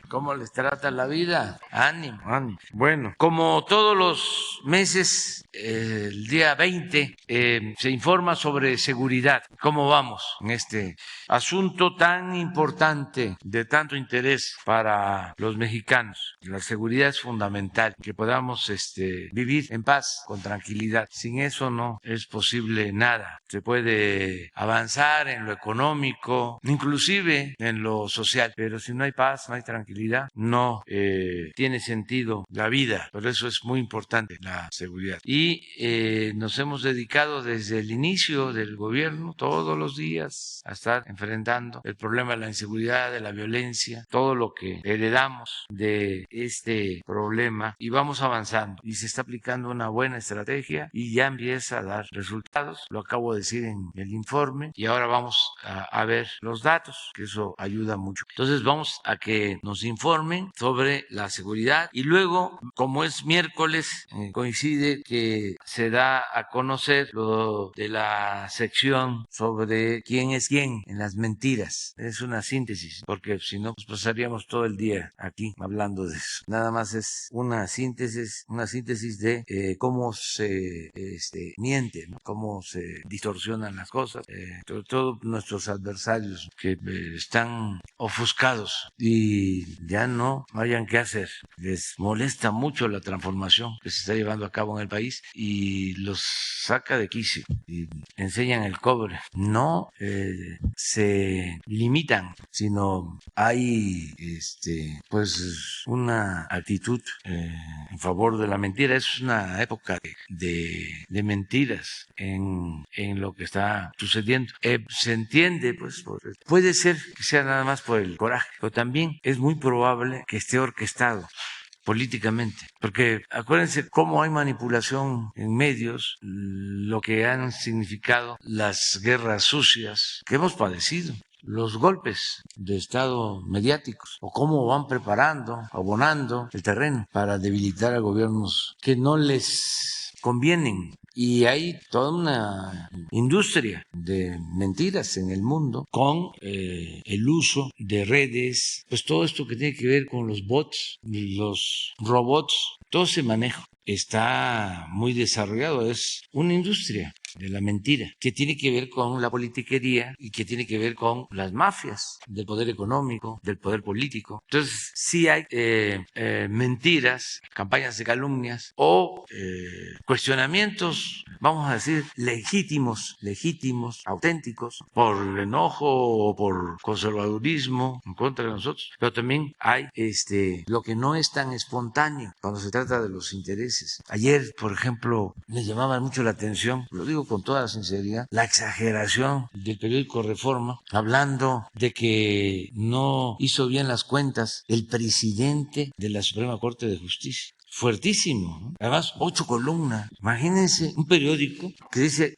¿Cómo les trata la vida? Ánimo, ánimo. Bueno, como todos los meses, el día 20 se informa sobre seguridad. ¿Cómo vamos en este asunto tan importante, de tanto interés para los mexicanos? La seguridad es fundamental, que podamos vivir en paz, con tranquilidad. Sin eso no es posible nada. Se puede avanzar en lo económico, inclusive en lo social, pero si no hay paz, no hay tranquilidad, no tiene sentido la vida. Por eso es muy importante la seguridad. Y nos hemos dedicado desde el inicio del gobierno, todos los días, a estar enfrentando el problema de la inseguridad, de la violencia, todo lo que heredamos de este problema, y vamos avanzando. Y se está aplicando una buena estrategia y ya empieza a dar resultados. Lo acabo de decir en el informe y ahora vamos a ver los datos, que eso ayuda mucho. Entonces vamos a que nos informen sobre la seguridad y luego, como es miércoles, coincide que se da a conocer lo de la sección sobre quién es quién en las mentiras. Es una síntesis, porque si no, pues pasaríamos todo el día aquí hablando de eso. Nada más es una síntesis de cómo se miente, ¿no? Cómo se distorsionan las cosas, sobre todo nuestros adversarios que están ofuscados y ya no hayan qué hacer. Les molesta mucho la transformación que se está llevando a cabo en el país y los saca de quicio y enseñan el cobre. No se limitan, sino hay pues una actitud en favor de la mentira. Es una época de mentiras en lo que está sucediendo. Se entiende, pues, puede ser que sea nada más por el coraje, pero también es muy probable que esté orquestado políticamente, porque acuérdense cómo hay manipulación en medios, lo que han significado las guerras sucias que hemos padecido, los golpes de estado mediáticos, o cómo van preparando, abonando el terreno para debilitar a gobiernos que no les convienen. Y hay toda una industria de mentiras en el mundo con el uso de redes, pues todo esto que tiene que ver con los bots, los robots, todo ese manejo está muy desarrollado. Es una industria de la mentira, que tiene que ver con la politiquería y que tiene que ver con las mafias del poder económico, del poder político. Entonces, sí hay mentiras, campañas de calumnias o cuestionamientos, vamos a decir, legítimos, auténticos, por enojo o por conservadurismo en contra de nosotros. Pero también hay lo que no es tan espontáneo cuando se trata de los intereses. Ayer, por ejemplo, me llamaba mucho la atención, lo digo con toda la sinceridad, la exageración del periódico Reforma, hablando de que no hizo bien las cuentas el presidente de la Suprema Corte de Justicia. Fuertísimo, ¿no? Además, 8 columnas. Imagínense un periódico que dice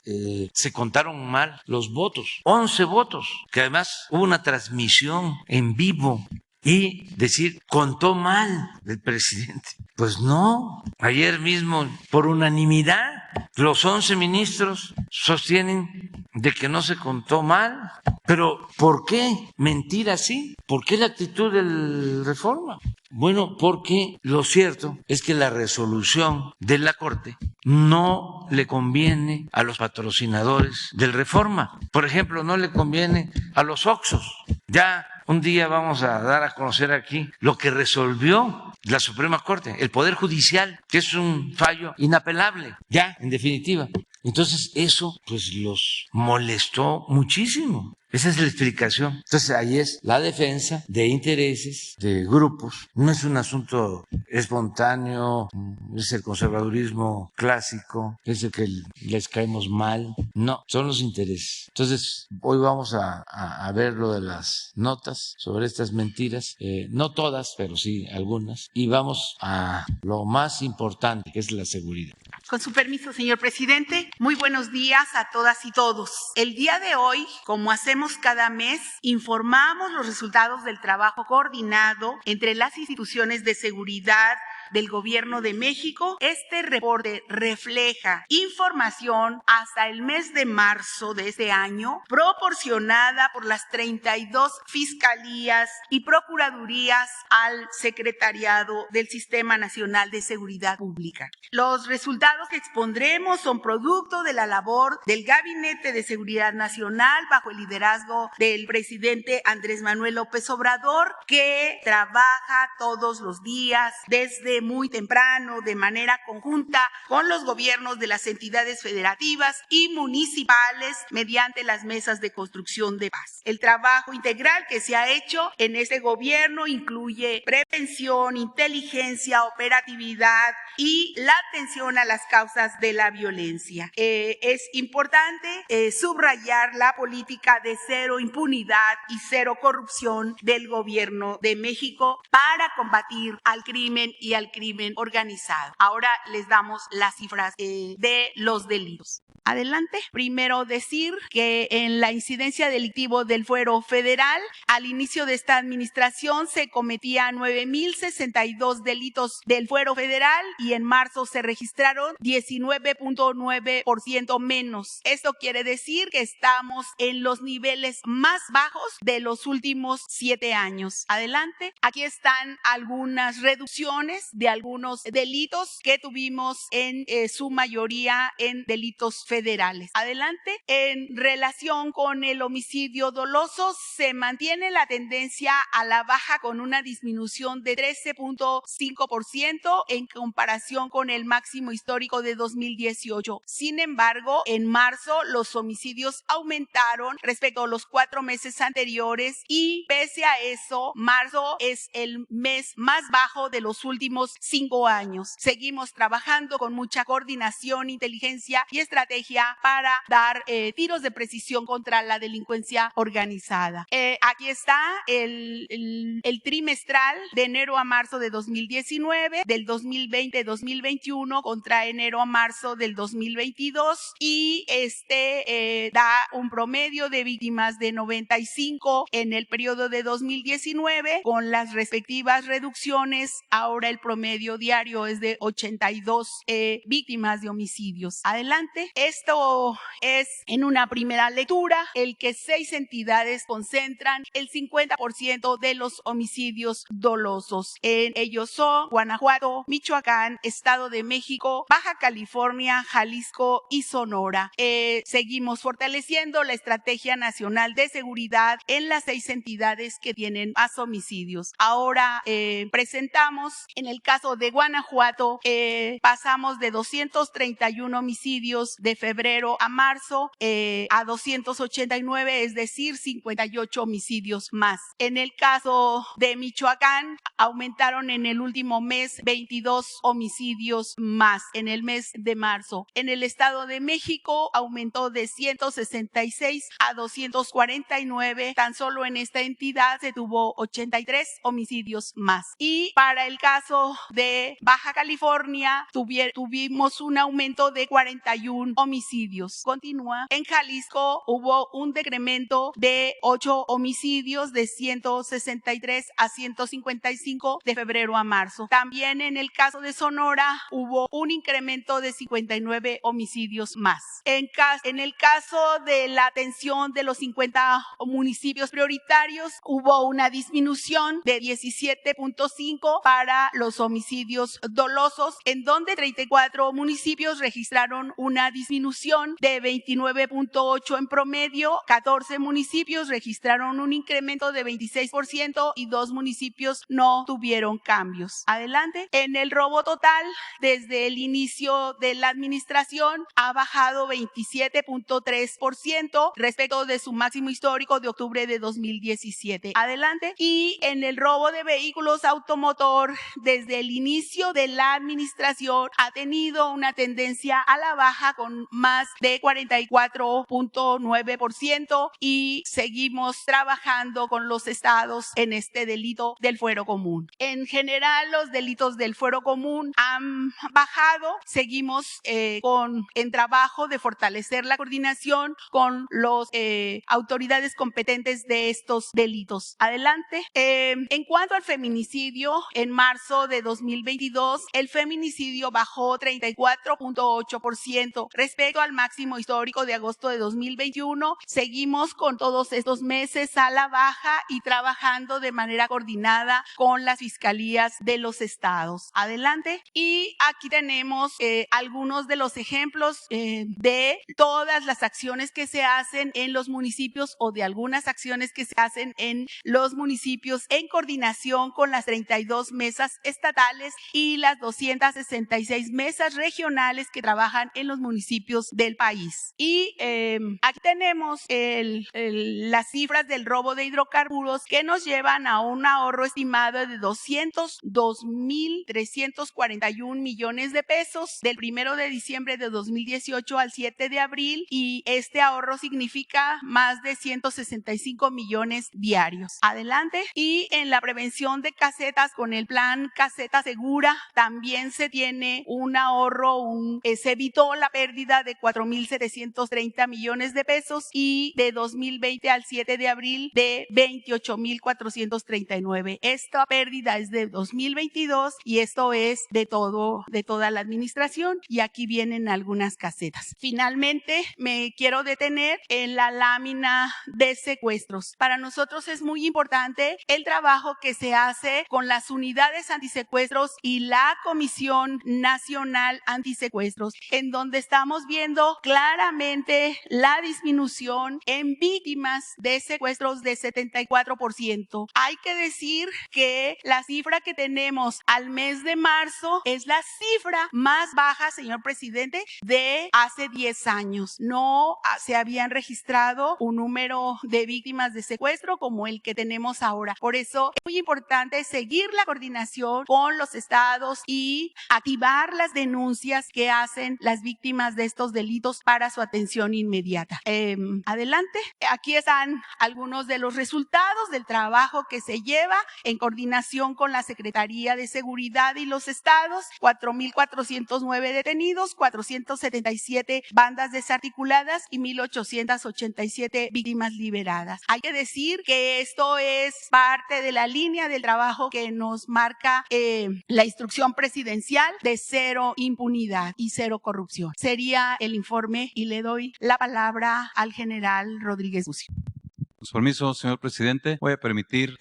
se contaron mal los votos, 11 votos, que además hubo una transmisión en vivo. Y decir, contó mal el presidente. Pues no, ayer mismo, por unanimidad, los 11 ministros sostienen de que no se contó mal. Pero, ¿por qué mentir así? ¿Por qué la actitud del Reforma? Bueno, porque lo cierto es que la resolución de la Corte no le conviene a los patrocinadores del Reforma. Por ejemplo, no le conviene a los Oxxos. Ya un día vamos a dar a conocer aquí lo que resolvió la Suprema Corte, el Poder Judicial, que es un fallo inapelable, ya, en definitiva. Entonces, eso pues los molestó muchísimo. Esa es la explicación. Entonces, ahí es la defensa de intereses, de grupos. No es un asunto espontáneo, es el conservadurismo clásico, es el que les caemos mal. No, son los intereses. Entonces, hoy vamos a ver lo de las notas sobre estas mentiras. No todas, pero sí algunas. Y vamos a lo más importante, que es la seguridad. Con su permiso, señor presidente, muy buenos días a todas y todos. El día de hoy, como hacemos cada mes, informamos los resultados del trabajo coordinado entre las instituciones de seguridad del Gobierno de México, este reporte refleja información hasta el mes de marzo de este año, proporcionada por las 32 fiscalías y procuradurías al Secretariado del Sistema Nacional de Seguridad Pública. Los resultados que expondremos son producto de la labor del Gabinete de Seguridad Nacional bajo el liderazgo del presidente Andrés Manuel López Obrador, que trabaja todos los días desde muy temprano de manera conjunta con los gobiernos de las entidades federativas y municipales mediante las mesas de construcción de paz. El trabajo integral que se ha hecho en este gobierno incluye prevención, inteligencia, operatividad y la atención a las causas de la violencia. Es importante subrayar la política de cero impunidad y cero corrupción del Gobierno de México para combatir al crimen y al crimen organizado. Ahora les damos las cifras de los delitos. Adelante. Primero decir que en la incidencia delictiva del fuero federal, al inicio de esta administración se cometían 9,062 delitos del fuero federal y en marzo se registraron 19.9% menos. Esto quiere decir que estamos en los niveles más bajos de los últimos 7 años. Adelante. Aquí están algunas reducciones de algunos delitos que tuvimos en su mayoría en delitos federales. Adelante. En relación con el homicidio doloso, se mantiene la tendencia a la baja con una disminución de 13.5% en comparación con el máximo histórico de 2018. Sin embargo, en marzo los homicidios aumentaron respecto a los 4 meses anteriores y pese a eso, marzo es el mes más bajo de los últimos 5 años. Seguimos trabajando con mucha coordinación, inteligencia y estrategia para dar tiros de precisión contra la delincuencia organizada. Aquí está el trimestral de enero a marzo de 2019, del 2020-2021 contra enero a marzo del 2022 y da un promedio de víctimas de 95 en el periodo de 2019 con las respectivas reducciones. Ahora el promedio diario es de 82 víctimas de homicidios. Adelante. Esto es en una primera lectura el que 6 entidades concentran el 50% de los homicidios dolosos. En ellos son Guanajuato, Michoacán, Estado de México, Baja California, Jalisco y Sonora. Seguimos fortaleciendo la Estrategia Nacional de Seguridad en las 6 entidades que tienen más homicidios. Ahora presentamos, en el caso de Guanajuato, pasamos de 231 homicidios de febrero a marzo a 289, es decir, 58 homicidios más. En el caso de Michoacán, aumentaron en el último mes 22 homicidios más en el mes de marzo. En el Estado de México aumentó de 166 a 249. Tan solo en esta entidad se tuvo 83 homicidios más. Y para el caso de Baja California, tuvimos un aumento de 41 homicidios. Continúa. En Jalisco hubo un decremento de 8 homicidios de 163 a 155 de febrero a marzo. También en el caso de Sonora hubo un incremento de 59 homicidios más. En el caso de la atención de los 50 municipios prioritarios, hubo una disminución de 17.5 para los homicidios dolosos, en donde 34 municipios registraron una disminución de 29.8 en promedio, 14 municipios registraron un incremento de 26% y 2 municipios no tuvieron cambios. Adelante. En el robo total, desde el inicio de la administración, ha bajado 27.3% respecto de su máximo histórico de octubre de 2017. Adelante. Y en el robo de vehículos automotor, desde el inicio de la administración, ha tenido una tendencia a la baja con con más de 44.9% y seguimos trabajando con los estados en este delito del fuero común. En general, los delitos del fuero común han bajado. Seguimos en trabajo de fortalecer la coordinación con las autoridades competentes de estos delitos. Adelante. En cuanto al feminicidio, en marzo de 2022, el feminicidio bajó 34.8% respecto al máximo histórico de agosto de 2021. Seguimos con todos estos meses a la baja y trabajando de manera coordinada con las fiscalías de los estados. Adelante. Y aquí tenemos algunos de los ejemplos de todas las acciones que se hacen en los municipios o de algunas acciones que se hacen en los municipios en coordinación con las 32 mesas estatales y las 266 mesas regionales que trabajan en los municipios del país. Y aquí tenemos las cifras del robo de hidrocarburos que nos llevan a un ahorro estimado de 202.341 millones de pesos del 1 de diciembre de 2018 al 7 de abril, y este ahorro significa más de 165 millones diarios. Adelante. Y en la prevención de casetas con el plan Caseta Segura también se tiene un ahorro, se evitó la pérdida de 4.730 millones de pesos y de 2020 al 7 de abril de 28.439. Esta pérdida es de 2022 y esto es de toda la administración, y aquí vienen algunas casetas. Finalmente, me quiero detener en la lámina de secuestros. Para nosotros es muy importante el trabajo que se hace con las unidades antisecuestros y la Comisión Nacional Antisecuestros, en donde estamos viendo claramente la disminución en víctimas de secuestros de 74%. Hay que decir que la cifra que tenemos al mes de marzo es la cifra más baja, señor presidente, de hace 10 años. No se habían registrado un número de víctimas de secuestro como el que tenemos ahora. Por eso es muy importante seguir la coordinación con los estados y activar las denuncias que hacen las víctimas de estos delitos para su atención inmediata. Adelante. Aquí están algunos de los resultados del trabajo que se lleva en coordinación con la Secretaría de Seguridad y los estados. 4.409 detenidos, 477 bandas desarticuladas y 1.887 víctimas liberadas. Hay que decir que esto es parte de la línea del trabajo que nos marca la instrucción presidencial de cero impunidad y cero corrupción. Sería el informe y le doy la palabra al general Rodríguez Bucio. Con su permiso, señor presidente, voy a permitir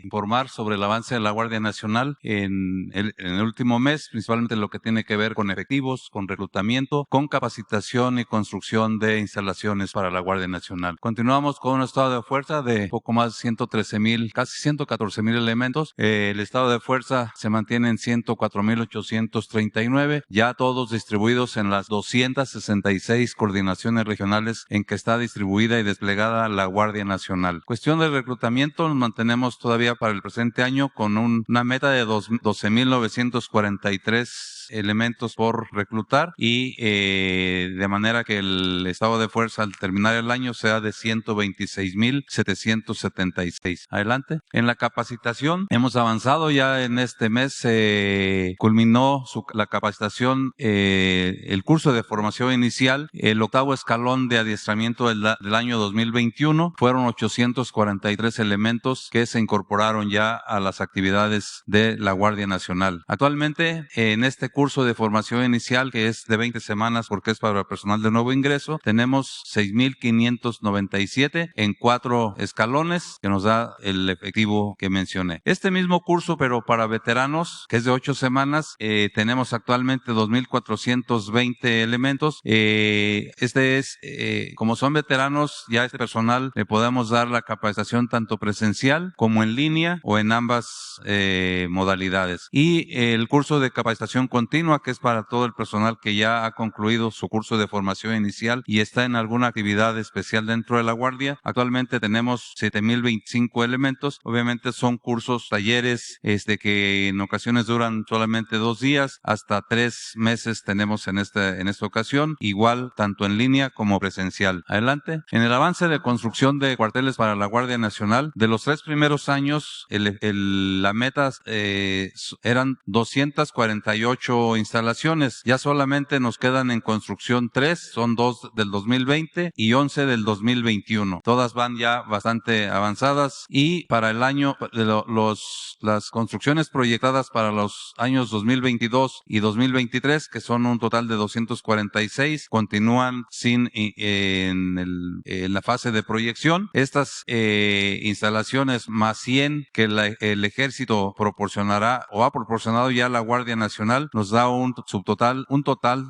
informar sobre el avance de la Guardia Nacional en el último mes, principalmente lo que tiene que ver con efectivos, con reclutamiento, con capacitación y construcción de instalaciones para la Guardia Nacional. Continuamos con un estado de fuerza de poco más de 113,000, casi 114,000 elementos. El estado de fuerza se mantiene en 104,839, ya todos distribuidos en las 266 coordinaciones regionales en que está distribuida y desplegada la Guardia Nacional. Cuestión de reclutamiento, nos mantenemos todavía para el presente año con una meta de 12,943 elementos por reclutar y de manera que el estado de fuerza al terminar el año sea de 126,776. Adelante. En la capacitación hemos avanzado, ya en este mes culminó la capacitación, el curso de formación inicial, el octavo escalón de adiestramiento del año 2021. Fueron 843 elementos que se incorporaron ya a las actividades de la Guardia Nacional. Actualmente, en este curso de formación inicial, que es de 20 semanas porque es para personal de nuevo ingreso, tenemos 6,597 en 4 escalones, que nos da el efectivo que mencioné. Este mismo curso, pero para veteranos, que es de 8 semanas, tenemos actualmente 2,420 elementos. Como son veteranos, ya este personal podamos dar la capacitación tanto presencial como en línea o en ambas modalidades. Y el curso de capacitación continua, que es para todo el personal que ya ha concluido su curso de formación inicial y está en alguna actividad especial dentro de la Guardia. Actualmente tenemos 7,025 elementos. Obviamente son cursos, talleres, que en ocasiones duran solamente 2 días, hasta 3 meses tenemos en esta ocasión, igual tanto en línea como presencial. Adelante. En el avance de construcción de cuarteles para la Guardia Nacional, de los 3 primeros años, la meta eran 248 instalaciones. Ya solamente nos quedan en construcción 3, son 2 del 2020 y 11 del 2021. Todas van ya bastante avanzadas, y para el año, las construcciones proyectadas para los años 2022 y 2023, que son un total de 246, continúan en la fase de proyección. Estas instalaciones más 100 que el Ejército proporcionará o ha proporcionado ya a la Guardia Nacional, nos da un total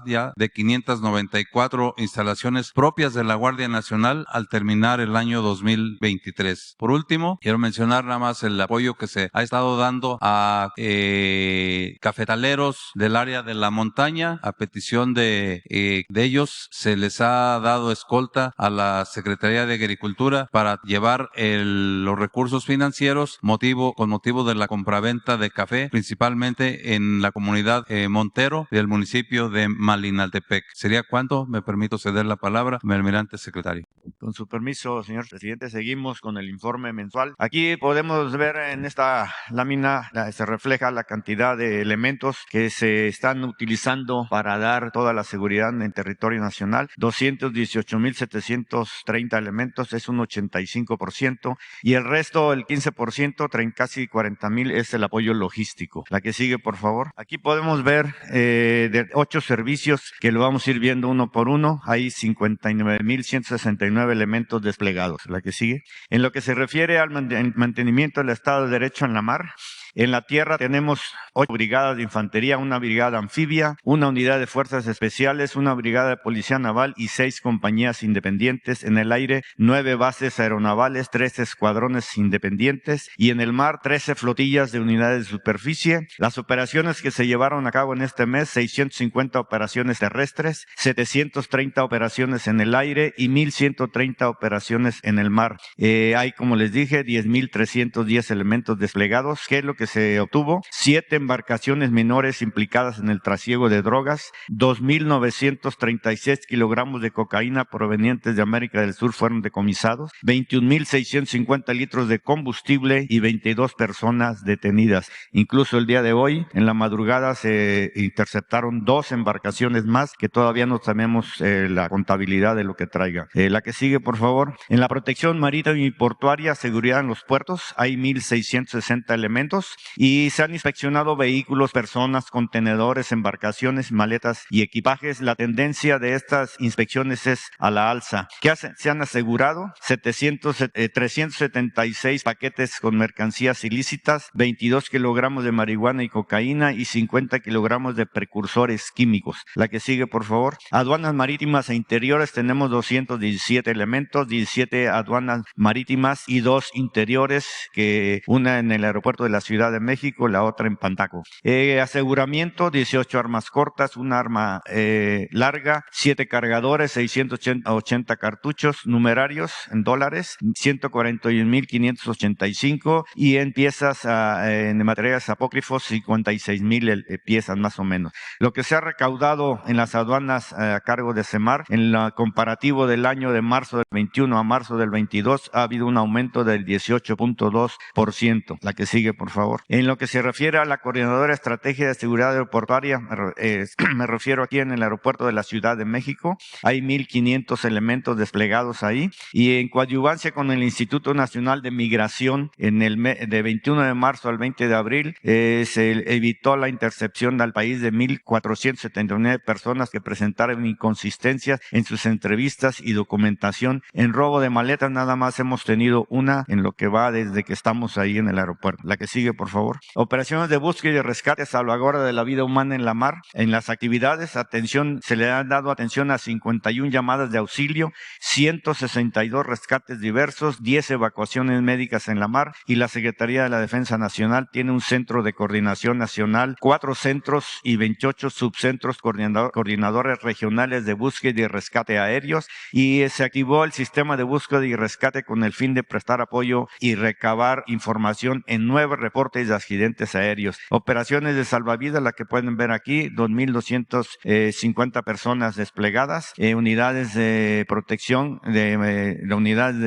ya de 594 instalaciones propias de la Guardia Nacional al terminar el año 2023. Por último, quiero mencionar nada más el apoyo que se ha estado dando a cafetaleros del área de la montaña. A petición de ellos, se les ha dado escolta a la Secretaría de Agricultura para llevar los recursos financieros con motivo de la compraventa de café, principalmente en la comunidad Montero del municipio de Malinaltepec. ¿Sería cuánto? Me permito ceder la palabra, mi almirante secretario. Con su permiso, señor presidente, seguimos con el informe mensual. Aquí podemos ver en esta lámina, se refleja la cantidad de elementos que se están utilizando para dar toda la seguridad en el territorio nacional. 218,730 elementos, es un 85%, y el resto, el 15%, casi 40,000, es el apoyo logístico. La que sigue, por favor. Aquí podemos ver de 8 servicios que lo vamos a ir viendo uno por uno. Hay 59,169 elementos desplegados. La que sigue. En lo que se refiere al mantenimiento del Estado de Derecho en la mar, en la tierra tenemos 8 brigadas de infantería, una brigada anfibia, una unidad de fuerzas especiales, una brigada de policía naval y 6 compañías independientes. En el aire, 9 bases aeronavales, 3 escuadrones independientes, y en el mar, 13 flotillas de unidades de superficie. Las operaciones que se llevaron a cabo en este mes: 650 operaciones terrestres, 730 operaciones en el aire y 1,130 operaciones en el mar. Hay, como les dije, 10,310 elementos desplegados. ¿Qué es lo que se obtuvo? 7 embarcaciones menores implicadas en el trasiego de drogas, 2,936 kilogramos de cocaína provenientes de América del Sur fueron decomisados, 21,650 litros de combustible y 22 personas detenidas. Incluso el día de hoy, en la madrugada, se interceptaron 2 embarcaciones más que todavía no sabemos la contabilidad de lo que traiga. La que sigue, por favor. En la protección marítima y portuaria, seguridad en los puertos, hay 1,660 elementos, y se han inspeccionado vehículos, personas, contenedores, embarcaciones, maletas y equipajes. La tendencia de estas inspecciones es a la alza. ¿Qué se han asegurado? 376 paquetes con mercancías ilícitas, 22 kilogramos de marihuana y cocaína y 50 kilogramos de precursores químicos. La que sigue, por favor. Aduanas marítimas e interiores, tenemos 217 elementos, 17 aduanas marítimas y 2 interiores, que una en el aeropuerto de la Ciudad de México, la otra en Pantaco. Aseguramiento: 18 armas cortas, una arma larga, 7 cargadores, 680 cartuchos numerarios en dólares, 141,585, y en piezas, en materiales apócrifos, 56,000 piezas más o menos. Lo que se ha recaudado en las aduanas a cargo de CEMAR, en el comparativo del año de marzo del 21 a marzo del 22, ha habido un aumento del 18,2%. La que sigue, por favor. En lo que se refiere a la Coordinadora de Estrategia de Seguridad Aeroportuaria, me refiero aquí en el aeropuerto de la Ciudad de México, hay 1,500 elementos desplegados ahí, y en coadyuvancia con el Instituto Nacional de Migración, de 21 de marzo al 20 de abril, se evitó la intercepción al país de 1,479 personas que presentaron inconsistencias en sus entrevistas y documentación. En robo de maletas nada más hemos tenido una en lo que va desde que estamos ahí en el aeropuerto. La que sigue, por favor. Operaciones de búsqueda y de rescate, salvaguarda de la vida humana en la mar. En las actividades, se le ha dado atención a 51 llamadas de auxilio, 162 rescates diversos, 10 evacuaciones médicas en la mar, y la Secretaría de la Defensa Nacional tiene un centro de coordinación nacional, 4 centros y 28 subcentros coordinadores regionales de búsqueda y rescate aéreos, y se activó el sistema de búsqueda y rescate con el fin de prestar apoyo y recabar información en 9 reportes de accidentes aéreos. Operaciones de salvavidas, la que pueden ver aquí, 2.250 personas desplegadas, unidades de protección, unidades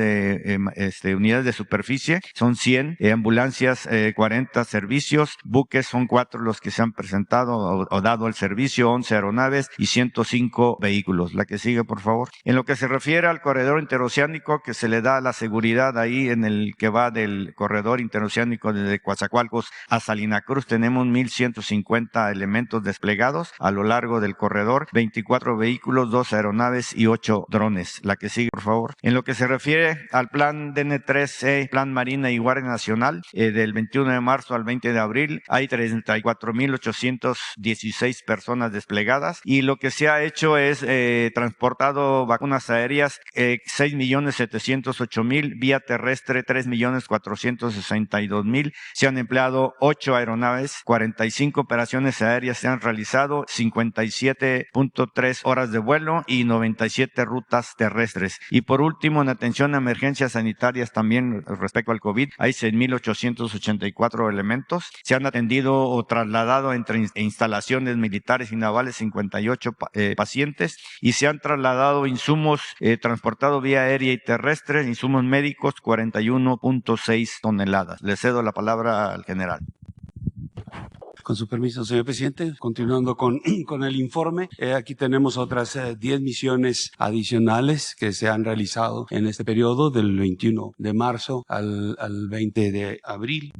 de superficie, son 100, ambulancias, 40 servicios, buques son 4 los que se han presentado o dado el servicio, 11 aeronaves y 105 vehículos. La que sigue, por favor. En lo que se refiere al corredor interoceánico, que se le da la seguridad ahí en el que va del corredor interoceánico desde Coatzacoalcos a Salina Cruz, tenemos 1.150 elementos desplegados a lo largo del corredor, 24 vehículos, 2 aeronaves y 8 drones. La que sigue, por favor. En lo que se refiere al plan DN3C, Plan Marina y Guardia Nacional, del 21 de marzo al 20 de abril, hay 34.816 personas desplegadas, y lo que se ha hecho es transportado vacunas aéreas, 6.708.000, vía terrestre 3.462.000, se han empleado 8 aeronaves, 45 operaciones aéreas se han realizado, 57.3 horas de vuelo y 97 rutas terrestres. Y por último, en atención a emergencias sanitarias también respecto al COVID, hay 6.884 elementos, se han atendido o trasladado entre instalaciones militares y navales 58 pacientes, y se han trasladado insumos, transportado vía aérea y terrestre, insumos médicos 41.6 toneladas. Le cedo la palabra al general. Con su permiso, señor presidente, continuando con el informe, aquí tenemos otras 10 misiones adicionales que se han realizado en este periodo del 21 de marzo al 20 de abril.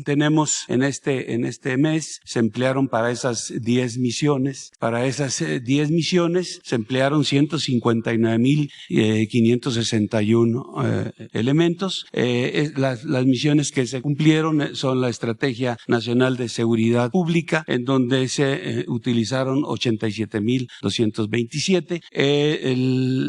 Tenemos en este mes, se emplearon para esas 10 misiones, se emplearon 159.561 elementos. Las misiones que se cumplieron son la Estrategia Nacional de Seguridad Pública, en donde se utilizaron 87.227,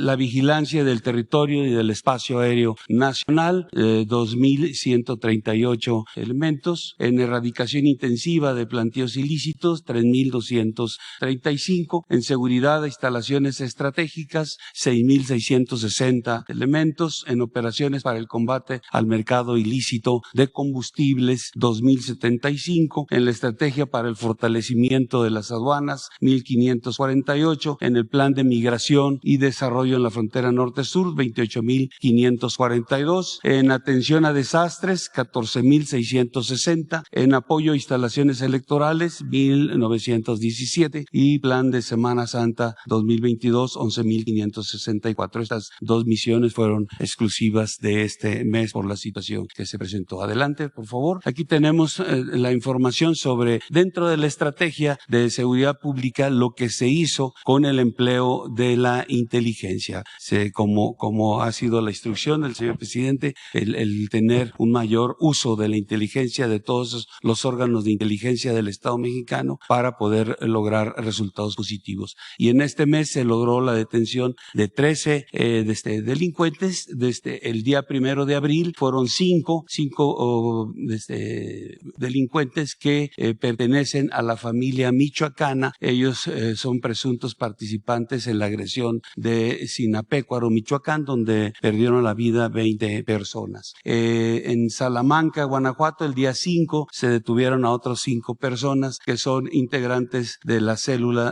la vigilancia del territorio y del espacio aéreo nacional, 2.138 elementos, en erradicación intensiva de planteos ilícitos, 3.235, en seguridad de instalaciones estratégicas, 6.660 elementos, en operaciones para el combate al mercado ilícito de combustibles, 2.075, en la estrategia para el fortalecimiento de las aduanas, 1.548, en el plan de migración y desarrollo en la frontera norte-sur, 28.542, en atención a desastres, 14.660, en apoyo a instalaciones electorales, 1.917, y plan de Semana Santa 2022, 11.564. Estas 2 misiones fueron exclusivas de este mes por la situación que se presentó. Adelante, por favor. Aquí tenemos la información sobre, dentro de la estrategia de seguridad pública, lo que se hizo con el empleo de la inteligencia. Como ha sido la instrucción del señor presidente, el tener un mayor uso de la inteligencia de todos los órganos de inteligencia del Estado mexicano para poder lograr resultados positivos. Y en este mes se logró la detención de 13 delincuentes. Desde el día 1 de abril fueron 5 delincuentes que pertenecen a la familia michoacana. Ellos son presuntos participantes en la agresión de Sinapecuaro, Michoacán, donde perdieron la vida 20 personas. En Salamanca, Guanajuato, el día 5 se detuvieron a otros 5 personas que son integrantes de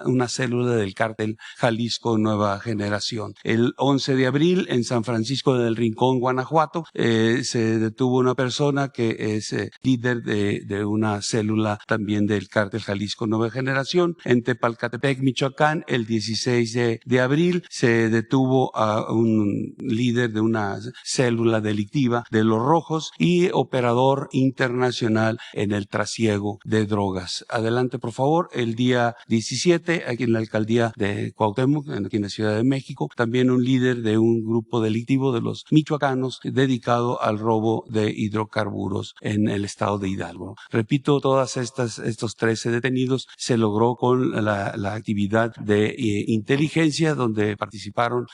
una célula del cártel Jalisco Nueva Generación. El 11 de abril, en San Francisco del Rincón, Guanajuato, se detuvo una persona que es líder de una célula también del cártel Jalisco Nueva Generación. En Tepalcatepec, Michoacán, el 16 de abril, se detuvo a un líder de una célula delictiva de Los Rojos y operador internacional en el trasiego de drogas. Adelante, por favor. El día 17, aquí en la alcaldía de Cuauhtémoc, aquí en la Ciudad de México, también un líder de un grupo delictivo de los michoacanos dedicado al robo de hidrocarburos en el estado de Hidalgo. Repito, todas estos 13 detenidos se logró con la actividad de inteligencia, donde participaron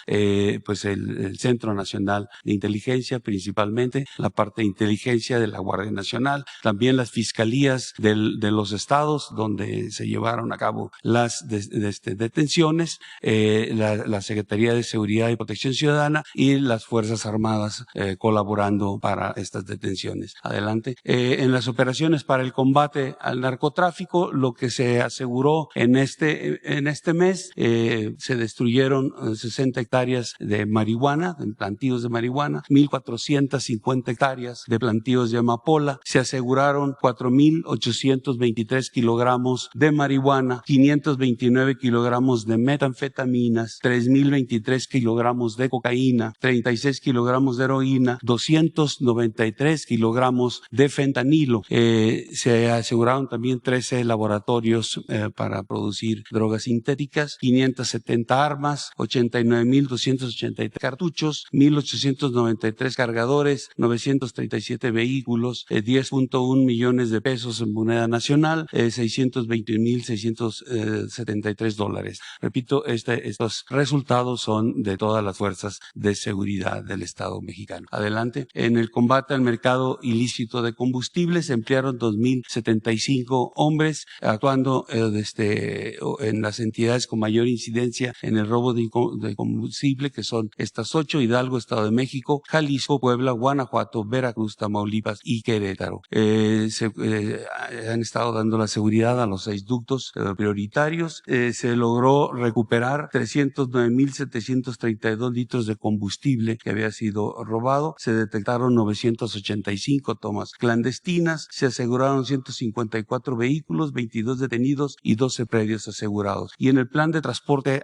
pues el Centro Nacional de Inteligencia, principalmente la parte de inteligencia de la Guardia Nacional, también las fiscalías de los estados donde se llevaron a cabo las detenciones, la Secretaría de Seguridad y Protección Ciudadana y las Fuerzas Armadas colaborando para estas detenciones. Adelante. En las operaciones para el combate al narcotráfico, lo que se aseguró en este mes, se destruyeron 60 hectáreas de marihuana, de plantíos de marihuana, 1,450 hectáreas de plantíos de amapola, se aseguraron 4,823 kilogramos de marihuana, 529 kilogramos de metanfetaminas, 3,023 kilogramos de cocaína, 36 kilogramos de heroína, 293 kilogramos de fentanilo. Se aseguraron también 13 laboratorios para producir drogas sintéticas, 570 armas, 89,283 cartuchos, 1,893 cargadores, 937 vehículos, 10.1 millones de pesos en moneda nacional, 621,673 dólares. Repito, estos resultados son de todas las fuerzas de seguridad del Estado mexicano. Adelante. En el combate al mercado ilícito de combustibles se emplearon 2,075 hombres actuando en las entidades con mayor incidencia en el robo de combustible, que son estas 8: Hidalgo, Estado de México, Jalisco, Puebla, Guanajuato, Veracruz, Tamaulipas y Querétaro. Han estado dando la seguridad a los 6 ductos prioritarios. Se logró recuperar 309,732 litros de combustible que había sido robado. Se detectaron 985 tomas clandestinas. Se aseguraron 154 vehículos, 22 detenidos y 12 predios asegurados. Y en el plan de transporte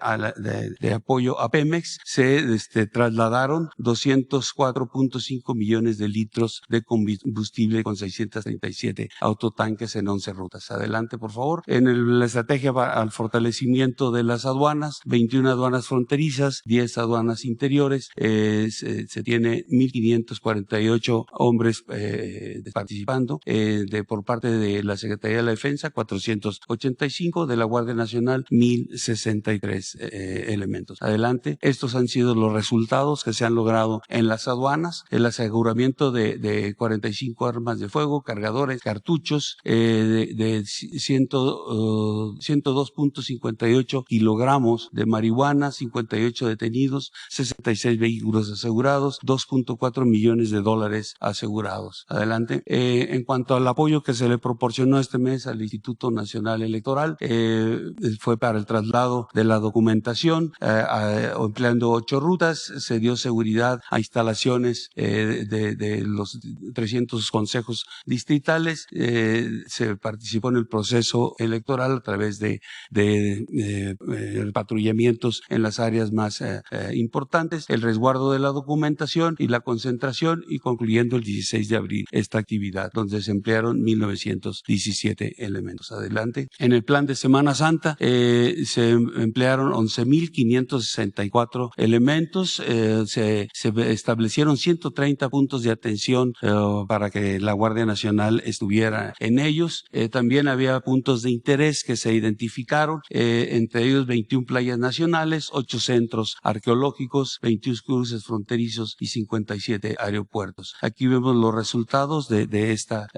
de apoyo a Pemex se trasladaron 204.5 millones de litros de combustible con 637 autotanques en 11 rutas. Adelante, por favor. En la estrategia al fortalecimiento de las aduanas, 21 aduanas fronterizas, 10 aduanas interiores, se tiene 1,548 hombres participando, por parte de la Secretaría de la Defensa, 485, de la Guardia Nacional, 1,063 elementos. Adelante. Estos han sido los resultados que se han logrado en las aduanas: el aseguramiento de 45 armas de fuego, cargadores, cartuchos, de 102.58 kilogramos de marihuana, 58 detenidos, 66 vehículos asegurados, 2.4 millones de dólares asegurados. Adelante. En cuanto al apoyo que se le proporcionó este mes al Instituto Nacional Electoral, fue para el traslado de la documentación, empleando 8 rutas. Se dio seguridad a instalaciones de los 300 consejos distritales. Se participó en el proceso electoral a través de patrullamientos en las áreas más importantes, el resguardo de la documentación y la concentración, y concluyendo el 16 de abril esta actividad, donde se emplearon 1,917 elementos. Adelante. En el plan de Semana Santa se emplearon 11,564 elementos, se establecieron 130 puntos de atención para que la Guardia Nacional estuviera en ellos. También había puntos de interés que se identificaron, entre ellos 21 playas nacionales, 8 centros arqueológicos, 21 cruces fronterizos y 57 aeropuertos. Aquí vemos los resultados de esta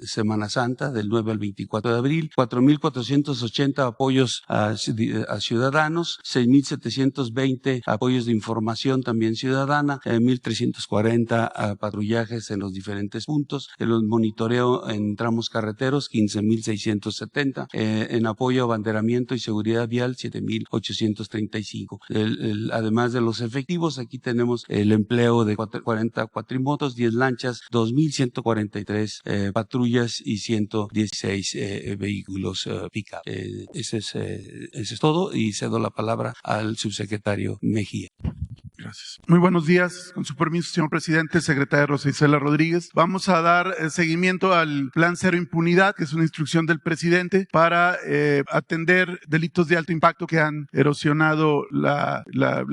Semana Santa, del 9 al 24 de abril. 4,480 apoyos a ciudadanos, 6,720 apoyos de información también ciudadana, 1,340 patrullajes en los diferentes puntos, en los monitoreo en tramos carreteros, 15,670, en apoyo a abanderamiento y seguridad vial, 7,835. Además de los efectivos, aquí tenemos el empleo de 40 cuatrimotos, 10 lanchas, 2,143 patrullas y 116 vehículos pick-up. Ese es todo, y cedo la palabra al subsecretario Mejía. Gracias. Muy buenos días. Con su permiso, señor presidente, secretaria Rosa Isela Rodríguez. Vamos a dar seguimiento al Plan Cero Impunidad, que es una instrucción del presidente para atender delitos de alto impacto que han erosionado la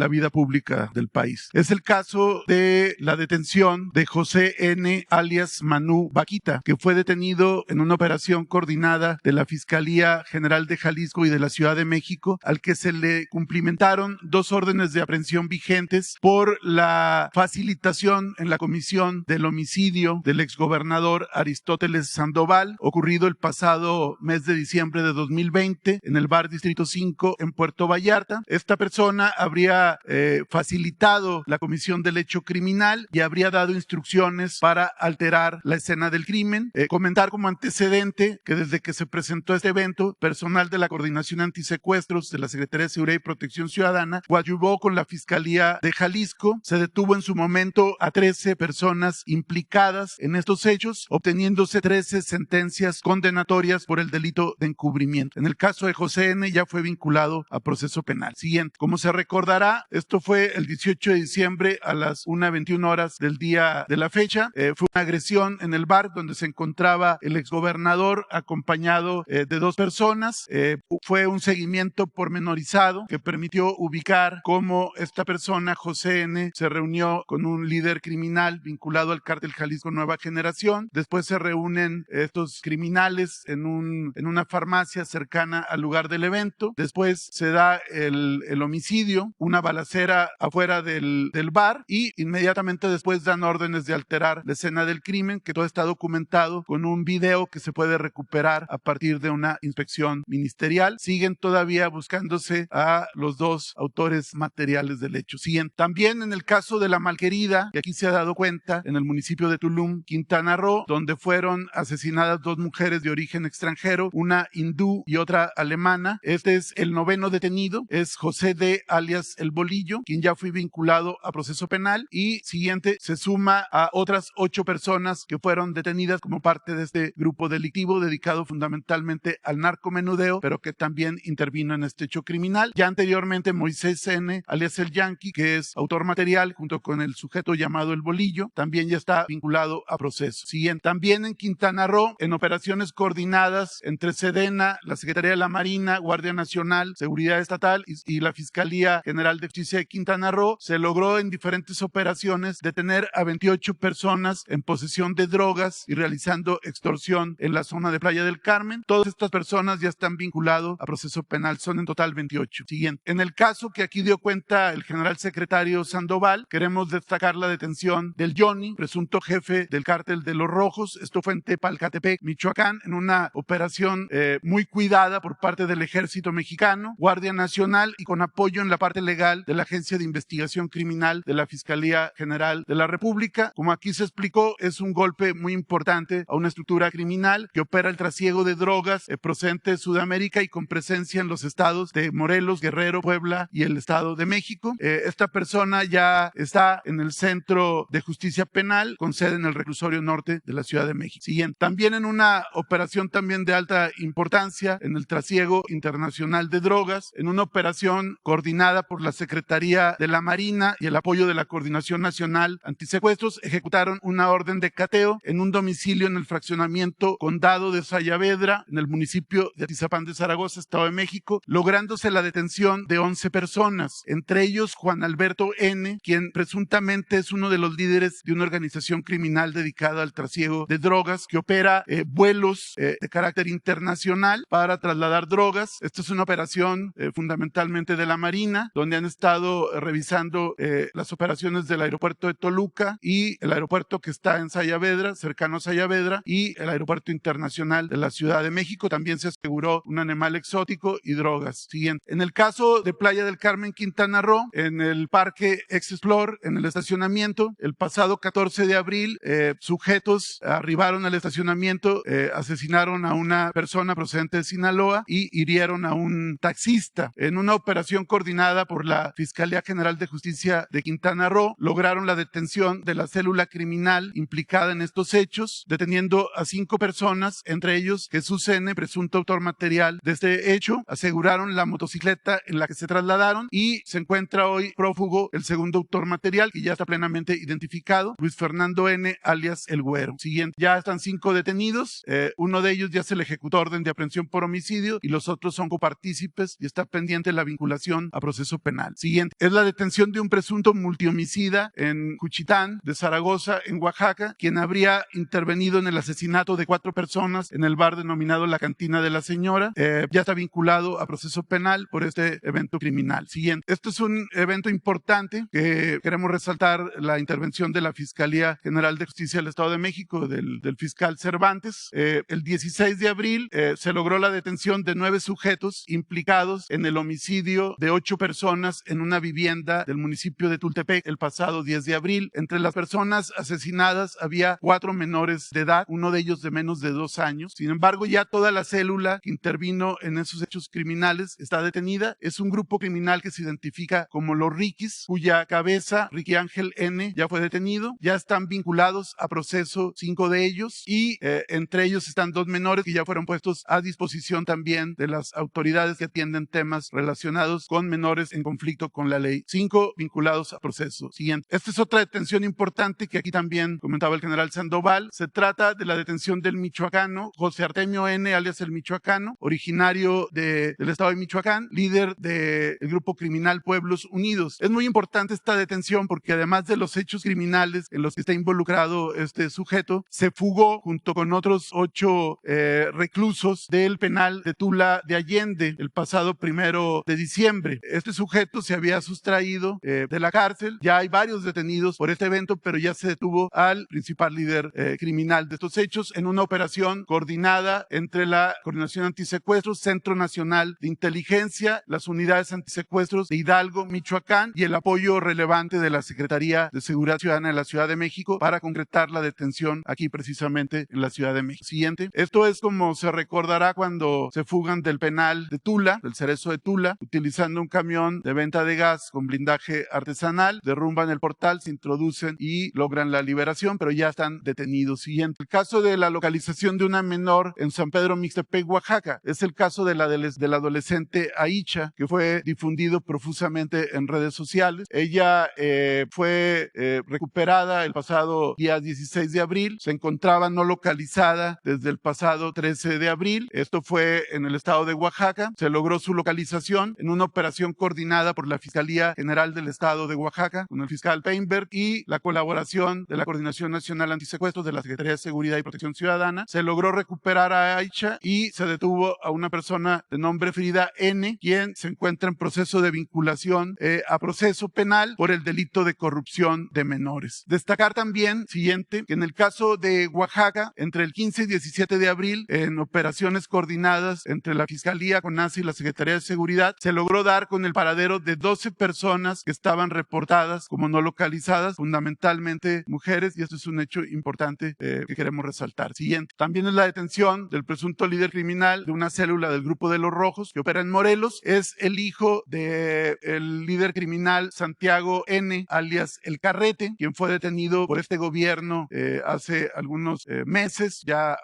vida pública del país. Es el caso de la detención de José N., alias Manu Vaquita, que fue detenido en una operación coordinada de la Fiscalía General de Jalisco y de la Ciudad de México, al que se le cumplimentaron 2 órdenes de aprehensión vigentes por la facilitación en la comisión del homicidio del exgobernador Aristóteles Sandoval, ocurrido el pasado mes de diciembre de 2020 en el bar Distrito 5 en Puerto Vallarta. Esta persona habría facilitado la comisión del hecho criminal y habría dado instrucciones para alterar la escena del crimen. Comentar como antecedente que desde que se presentó este evento, personal de la Coordinación Antisecuestros de la Secretaría de Seguridad y Protección Ciudadana coadyuvó con la Fiscalía de Jalisco. Se detuvo en su momento a 13 personas implicadas en estos hechos, obteniéndose 13 sentencias condenatorias por el delito de encubrimiento. En el caso de José N. ya fue vinculado a proceso penal. Siguiente. Como se recordará, esto fue el 18 de diciembre a las 1:21 horas del día de la fecha. Fue una agresión en el bar donde se encontraba el exgobernador acompañado de 2 personas. Fue un seguimiento pormenorizado que permitió ubicar cómo esta persona, José N., se reunió con un líder criminal vinculado al cártel Jalisco Nueva Generación. Después se reúnen estos criminales en una farmacia cercana al lugar del evento. Después se da el homicidio, una balacera afuera del bar, y inmediatamente después dan órdenes de alterar la escena del crimen, que todo está documentado con un video que se puede recuperar a partir de una inspección ministerial. Siguen todavía buscándose a los 2 autores materiales del hecho. Siguen también en el caso de La Malquerida, que aquí se ha dado cuenta, en el municipio de Tulum, Quintana Roo, donde fueron asesinadas 2 mujeres de origen extranjero, una hindú y otra alemana. Este es el 9º detenido, es José D., alias El Bolillo, quien ya fue vinculado a proceso penal, y siguiente se suma a otras 8 personas que fueron detenidas como parte de este grupo delictivo dedicado fundamentalmente al narcomenudeo, pero que también intervino en este hecho criminal. Ya anteriormente Moisés N., alias El Yankee, que es autor material junto con el sujeto llamado El Bolillo, también ya está vinculado a proceso. Siguiente. También en Quintana Roo, en operaciones coordinadas entre Sedena, la Secretaría de la Marina, Guardia Nacional, Seguridad Estatal y la Fiscalía General de Justicia de Quintana Roo, se logró en diferentes operaciones detener a 28 personas en posesión de drogas y realizando extorsión en la zona de Playa del Carmen. Todas estas personas ya están vinculadas a proceso penal, son en total 28. Siguiente. En el caso que aquí dio cuenta el general secretario Sandoval, queremos destacar la detención del Johnny, presunto jefe del cártel de los Rojos. Esto fue en Tepalcatepec, Michoacán, en una operación muy cuidada por parte del Ejército Mexicano, Guardia Nacional y con apoyo en la parte legal de la Agencia de Investigación Criminal de la Fiscalía General de la República. Como aquí se explicó, es un golpe muy importante a una estructura criminal que opera el trasiego de drogas procedente de Sudamérica y con presencia en los estados de Morelos, Guerrero, Puebla y el Estado de México. Esta persona ya está en el Centro de Justicia Penal con sede en el Reclusorio Norte de la Ciudad de México. Siguiente. También en una operación también de alta importancia en el trasiego internacional de drogas, en una operación coordinada por la Secretaría de la Marina y el apoyo de la Coordinación Nacional Antisecuestros, ejecutaron una orden de cateo en un domicilio en el fraccionamiento Condado de Sayavedra, en el municipio de Atizapán de Zaragoza, Estado de México, lográndose la detención de 11 personas, entre ellos Juan Alberto N., quien presuntamente es uno de los líderes de una organización criminal dedicada al trasiego de drogas que opera vuelos de carácter internacional para trasladar drogas. Esta es una operación fundamentalmente de la Marina, donde han estado revisando las operaciones del aeropuerto de Toluca y el aeropuerto que está en Sayavedra, cercano a Sayavedra, y el aeropuerto internacional de la Ciudad de México. También se aseguró un animal exótico y drogas. Siguiente. En el caso de Playa del Carmen, Quintana Roo, en el Parque Explore, en el estacionamiento, el pasado 14 de abril, sujetos arribaron al estacionamiento, asesinaron a una persona procedente de Sinaloa y hirieron a un taxista. En una operación coordinada por la Fiscalía General de Justicia de Quintana Roo, lograron la detención de la célula criminal implicada en estos hechos, deteniendo a 5 personas, entre ellos Jesús N., presunto autor material de este hecho. Aseguraron la motocicleta en la que se trasladaron y se encuentra hoy prófugo fugó el segundo autor material, que ya está plenamente identificado, Luis Fernando N., alias El Güero. Siguiente, ya están 5 detenidos, uno de ellos ya se le ejecutó orden de aprehensión por homicidio y los otros son copartícipes y está pendiente la vinculación a proceso penal. Siguiente, es la detención de un presunto multihomicida en Juchitán de Zaragoza, en Oaxaca, quien habría intervenido en el asesinato de 4 personas en el bar denominado La Cantina de la Señora. Ya está vinculado a proceso penal por este evento criminal. Siguiente, esto es un evento importante que queremos resaltar la intervención de la Fiscalía General de Justicia del Estado de México, del fiscal Cervantes. El 16 de abril se logró la detención de 9 sujetos implicados en el homicidio de 8 personas en una vivienda del municipio de Tultepec el pasado 10 de abril. Entre las personas asesinadas había 4 menores de edad, uno de ellos de menos de 2 años. Sin embargo, ya toda la célula que intervino en esos hechos criminales está detenida. Es un grupo criminal que se identifica como los Riquis, cuya cabeza, Ricky Ángel N., ya fue detenido. Ya están vinculados a proceso 5 de ellos y entre ellos están 2 menores que ya fueron puestos a disposición también de las autoridades que atienden temas relacionados con menores en conflicto con la ley. 5 vinculados a proceso. Siguiente. Esta es otra detención importante que aquí también comentaba el general Sandoval. Se trata de la detención del michoacano José Artemio N., alias el Michoacano, originario del estado de Michoacán, líder del grupo criminal Pueblos Unidos. Es muy importante esta detención porque además de los hechos criminales en los que está involucrado este sujeto, se fugó junto con otros 8 reclusos del penal de Tula de Allende el pasado 1 de diciembre. Este sujeto se había sustraído de la cárcel. Ya hay varios detenidos por este evento, pero ya se detuvo al principal líder criminal de estos hechos en una operación coordinada entre la Coordinación Antisecuestros, Centro Nacional de Inteligencia, las unidades antisecuestros de Hidalgo, Michoacán y el apoyo relevante de la Secretaría de Seguridad Ciudadana de la Ciudad de México para concretar la detención aquí precisamente en la Ciudad de México. Siguiente. Esto es como se recordará cuando se fugan del penal de Tula, del Cerezo de Tula, utilizando un camión de venta de gas con blindaje artesanal, derrumban el portal, se introducen y logran la liberación, pero ya están detenidos. Siguiente. El caso de la localización de una menor en San Pedro Mixtepec, Oaxaca, es el caso de la adolescente Aicha, que fue difundido profusamente en redes sociales. Ella fue recuperada el pasado día 16 de abril, se encontraba no localizada desde el pasado 13 de abril. Esto fue en el estado de Oaxaca. Se logró su localización en una operación coordinada por la Fiscalía General del Estado de Oaxaca, con el fiscal Peinberg y la colaboración de la Coordinación Nacional Antisecuestros de la Secretaría de Seguridad y Protección Ciudadana. Se logró recuperar a Aicha y se detuvo a una persona de nombre Frida N., quien se encuentra en proceso de vinculación a proceso penal por el delito de corrupción de menores. Destacar también, siguiente, que en el caso de Oaxaca, entre el 15 y 17 de abril, en operaciones coordinadas entre la Fiscalía, CONACYT y la Secretaría de Seguridad, se logró dar con el paradero de 12 personas que estaban reportadas como no localizadas, fundamentalmente mujeres, y esto es un hecho importante que queremos resaltar. Siguiente. También es la detención del presunto líder criminal de una célula del Grupo de los Rojos que opera en Morelos. Es el hijo del líder criminal Santiago N., alias El Carrete, quien fue detenido por este gobierno hace algunos meses, ya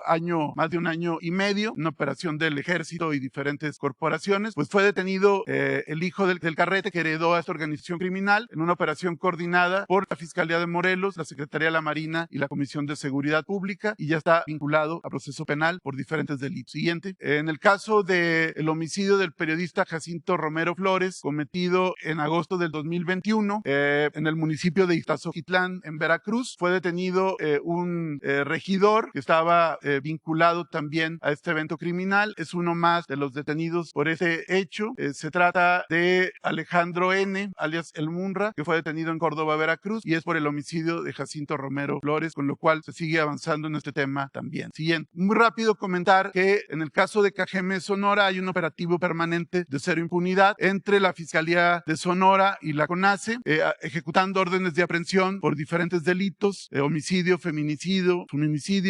más de un año y medio, una operación del ejército y diferentes corporaciones. Pues fue detenido el hijo del Carrete, que heredó a esta organización criminal en una operación coordinada por la Fiscalía de Morelos, la Secretaría de la Marina y la Comisión de Seguridad Pública, y ya está vinculado a proceso penal por diferentes delitos. Siguiente. En el caso del homicidio del periodista Jacinto Romero Flores, cometido en agosto del 2021 en el municipio de Ixtazoquitlán, en Veracruz, fue detenido un regidor que estaba vinculado también a este evento criminal. Es uno más de los detenidos por ese hecho. Se trata de Alejandro N., alias El Munra, que fue detenido en Córdoba, Veracruz, y es por el homicidio de Jacinto Romero Flores, con lo cual se sigue avanzando en este tema también. Siguiente. Muy rápido comentar que en el caso de Cajeme, Sonora, hay un operativo permanente de cero impunidad entre la Fiscalía de Sonora y la CONACYT, ejecutando órdenes de aprehensión por diferentes delitos, homicidio, feminicidio,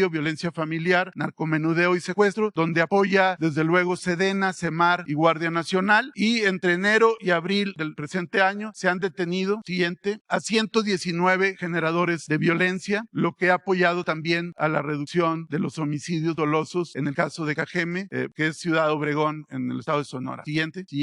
violencia familiar, narcomenudeo y secuestro, donde apoya desde luego Sedena, Semar y Guardia Nacional. Y entre enero y abril del presente año se han detenido, siguiente, a 119 generadores de violencia, lo que ha apoyado también a la reducción de los homicidios dolosos en el caso de Cajeme, que es Ciudad Obregón en el estado de Sonora. Siguiente.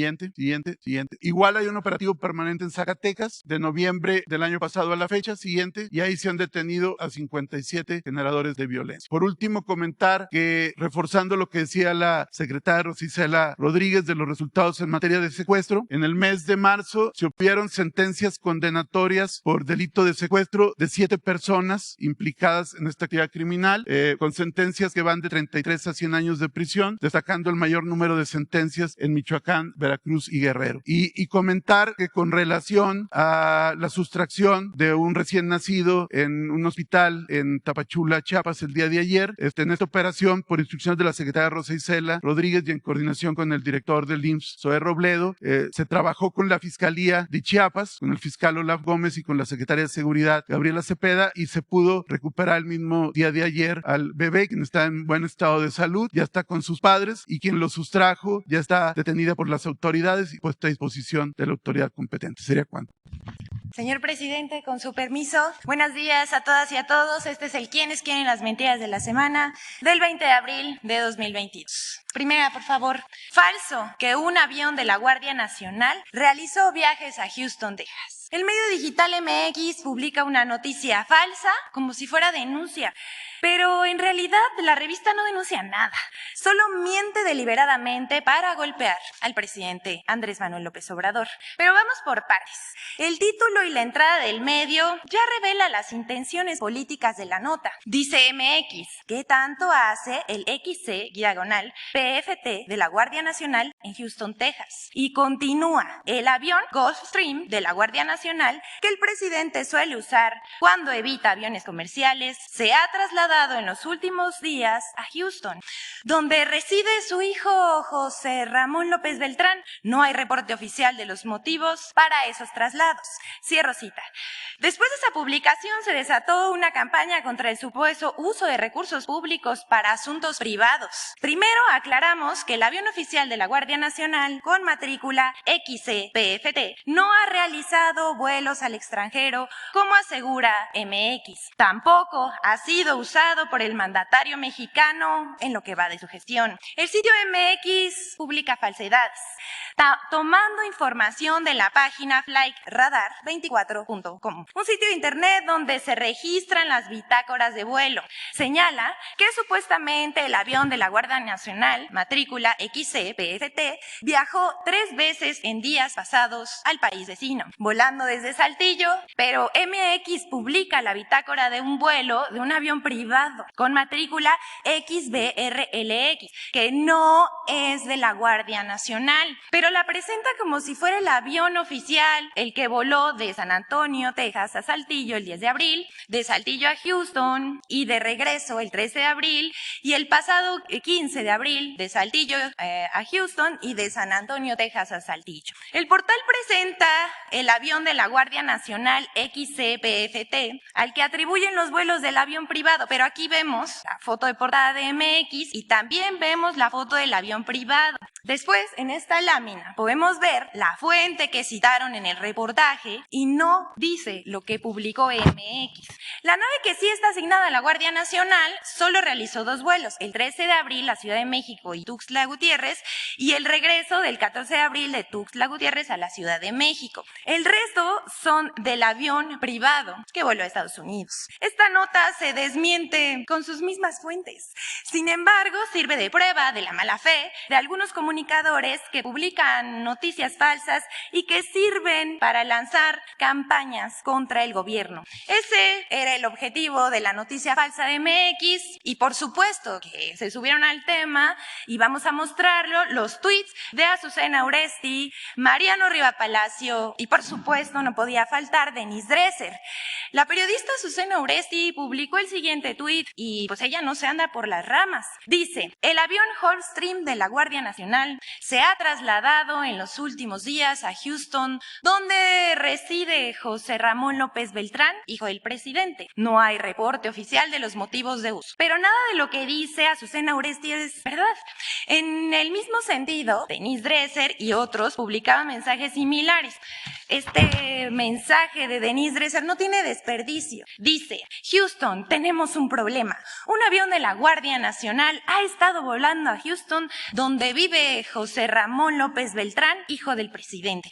Igual hay un operativo permanente permanente en Zacatecas de noviembre del año pasado a la fecha siguiente, y ahí se han detenido a 57 generadores de violencia. Por último, comentar que, reforzando lo que decía la secretaria Rosa Isela Rodríguez de los resultados en materia de secuestro, en el mes de marzo se obtuvieron sentencias condenatorias por delito de secuestro de 7 personas implicadas en esta actividad criminal, con sentencias que van de 33 a 100 años de prisión, destacando el mayor número de sentencias en Michoacán, Veracruz y Guerrero. Y comentar que con relación a la sustracción de un recién nacido en un hospital en Tapachula, Chiapas, el día de ayer, en esta operación, por instrucciones de la secretaria Rosa Isela Rodríguez y en coordinación con el director del IMSS, Zoé Robledo, se trabajó con la Fiscalía de Chiapas, con el fiscal Olaf Gómez y con la secretaria de Seguridad, Gabriela Cepeda, y se pudo recuperar el mismo día de ayer al bebé, quien está en buen estado de salud, ya está con sus padres, y quien lo sustrajo ya está detenida por las autoridades y puesta a disposición de la autoridad competente. ¿Sería cuánto? Señor presidente, con su permiso, buenos días a todas y a todos. Este es el ¿Quiénes quieren las mentiras de la semana del 20 de abril de 2022. Primera, por favor. Falso que un avión de la Guardia Nacional realizó viajes a Houston, Texas. El medio digital MX publica una noticia falsa como si fuera denuncia. Pero en realidad la revista no denuncia nada, solo miente deliberadamente para golpear al presidente Andrés Manuel López Obrador. Pero vamos por partes. El título y la entrada del medio ya revela las intenciones políticas de la nota. Dice MX, ¿qué tanto hace el XC/PFT de la Guardia Nacional en Houston, Texas? Y continúa, el avión Gulfstream de la Guardia Nacional que el presidente suele usar cuando evita aviones comerciales se ha trasladado en los últimos días a Houston, donde reside su hijo José Ramón López Beltrán. No hay reporte oficial de los motivos para esos traslados. Cierro cita. Después de esa publicación se desató una campaña contra el supuesto uso de recursos públicos para asuntos privados. Primero aclaramos que el avión oficial de la Guardia Nacional con matrícula XC/PFT no ha realizado vuelos al extranjero como asegura MX. Tampoco ha sido usado por el mandatario mexicano en lo que va de su gestión. El sitio MX publica falsedades, tomando información de la página flightradar24.com, un sitio de internet donde se registran las bitácoras de vuelo. Señala que supuestamente el avión de la Guardia Nacional, matrícula XC/PFT, viajó 3 veces en días pasados al país vecino, volando desde Saltillo, pero MX publica la bitácora de un vuelo de un avión privado con matrícula XBRLX, que no es de la Guardia Nacional, pero la presenta como si fuera el avión oficial, el que voló de San Antonio, Texas a Saltillo el 10 de abril, de Saltillo a Houston y de regreso el 13 de abril y el pasado 15 de abril de Saltillo a Houston y de San Antonio, Texas a Saltillo. El portal presenta el avión de la Guardia Nacional XC/PFT, al que atribuyen los vuelos del avión privado, pero aquí vemos la foto de portada de MX y también vemos la foto del avión privado. Después, en esta lámina, podemos ver la fuente que citaron en el reportaje y no dice lo que publicó MX. La nave que sí está asignada a la Guardia Nacional solo realizó 2 vuelos, el 13 de abril a Ciudad de México y Tuxtla Gutiérrez y el regreso del 14 de abril de Tuxtla Gutiérrez a la Ciudad de México. El resto son del avión privado que voló a Estados Unidos. Esta nota se desmiente con sus mismas fuentes. Sin embargo, sirve de prueba de la mala fe de algunos comunicadores que publican noticias falsas y que sirven para lanzar campañas contra el gobierno. Ese era el objetivo de la noticia falsa de MX y por supuesto que se subieron al tema y vamos a mostrarlo, los tweets de Azucena Uresti, Mariano Riva Palacio y por supuesto no podía faltar Denise Dresser. La periodista Azucena Uresti publicó el siguiente tuit y pues ella no se anda por las ramas. Dice, el avión Gulfstream de la Guardia Nacional se ha trasladado en los últimos días a Houston, donde reside José Ramón López Beltrán, hijo del presidente. No hay reporte oficial de los motivos de uso. Pero nada de lo que dice Azucena Uresti es verdad. En el mismo sentido, Denise Dresser y otros publicaban mensajes similares. Este mensaje de Denise Dresser no tiene desperdicio. Dice: Houston, tenemos un problema. Un avión de la Guardia Nacional ha estado volando a Houston, donde vive José Ramón López Beltrán, hijo del presidente.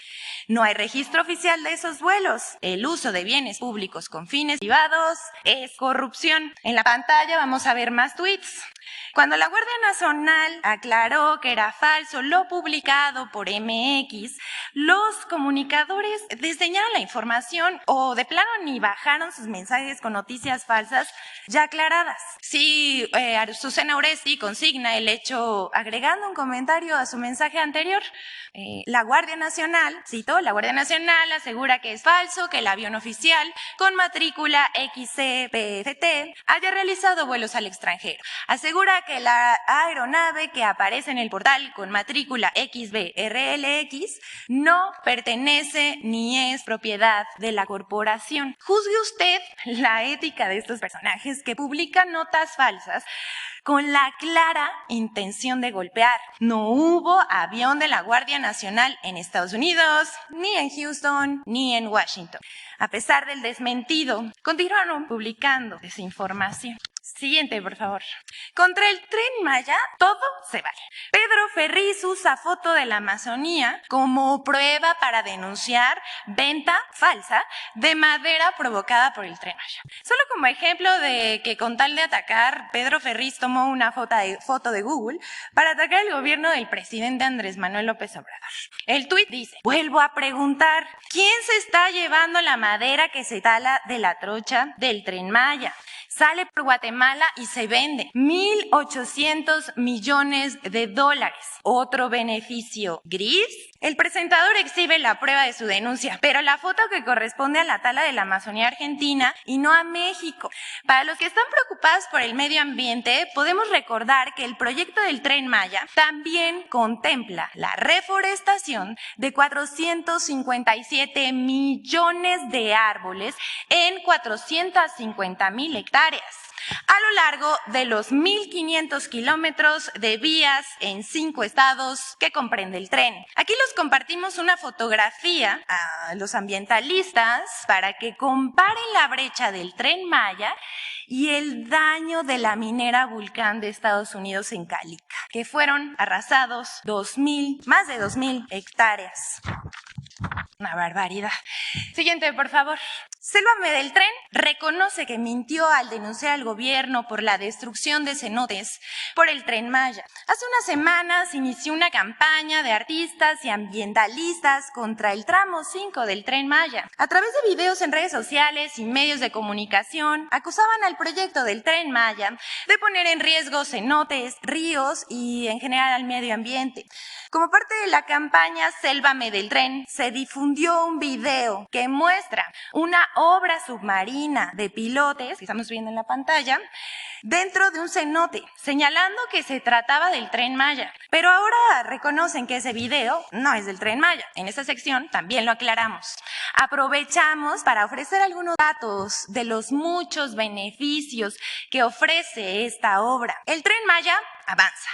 No hay registro oficial de esos vuelos. El uso de bienes públicos con fines privados es corrupción. En la pantalla vamos a ver más tweets. Cuando la Guardia Nacional aclaró que era falso lo publicado por MX, los comunicadores desdeñaron la información o de plano ni bajaron sus mensajes con noticias falsas ya aclaradas. Sí, Susana Uresti consigna el hecho agregando un comentario a su mensaje anterior. La Guardia Nacional, cito, la Guardia Nacional asegura que es falso que el avión oficial con matrícula XCPFT haya realizado vuelos al extranjero. Asegura que la aeronave que aparece en el portal con matrícula XBRLX no pertenece ni es propiedad de la corporación. Juzgue usted la ética de estos personajes que publican notas falsas con la clara intención de golpear. No hubo avión de la Guardia Nacional en Estados Unidos, ni en Houston, ni en Washington. A pesar del desmentido, continuaron publicando desinformación. Siguiente, por favor. Contra el Tren Maya, todo se vale. Pedro Ferriz usa foto de la Amazonía como prueba para denunciar venta falsa de madera provocada por el Tren Maya. Solo como ejemplo de que con tal de atacar, Pedro Ferriz tomó una foto de Google para atacar el gobierno del presidente Andrés Manuel López Obrador. El tuit dice: vuelvo a preguntar, ¿quién se está llevando la madera que se tala de la trocha del Tren Maya? Sale por Guatemala y se vende 1.800 millones de dólares. ¿Otro beneficio gris? El presentador exhibe la prueba de su denuncia, pero la foto que corresponde a la tala de la Amazonía Argentina y no a México. Para los que están preocupados por el medio ambiente, podemos recordar que el proyecto del Tren Maya también contempla la reforestación de 457 millones de árboles en 450,000 hectáreas. A lo largo de los 1.500 kilómetros de vías en 5 estados que comprende el tren. Aquí les compartimos una fotografía a los ambientalistas para que comparen la brecha del Tren Maya y el daño de la minera Vulcán de Estados Unidos en Calica, que fueron arrasados más de 2,000 hectáreas. Una barbaridad. Siguiente, por favor. Sélvame del Tren reconoce que mintió al denunciar al gobierno por la destrucción de cenotes por el Tren Maya. Hace unas semanas inició una campaña de artistas y ambientalistas contra el tramo 5 del Tren Maya. A través de videos en redes sociales y medios de comunicación, acusaban al proyecto del Tren Maya de poner en riesgo cenotes, ríos y en general al medio ambiente. Como parte de la campaña Sélvame del Tren, se difundió un video que muestra una obra submarina de pilotes, que estamos viendo en la pantalla, dentro de un cenote, señalando que se trataba del Tren Maya. Pero ahora reconocen que ese video no es del Tren Maya. En esta sección también lo aclaramos. Aprovechamos para ofrecer algunos datos de los muchos beneficios que ofrece esta obra. El Tren Maya avanza.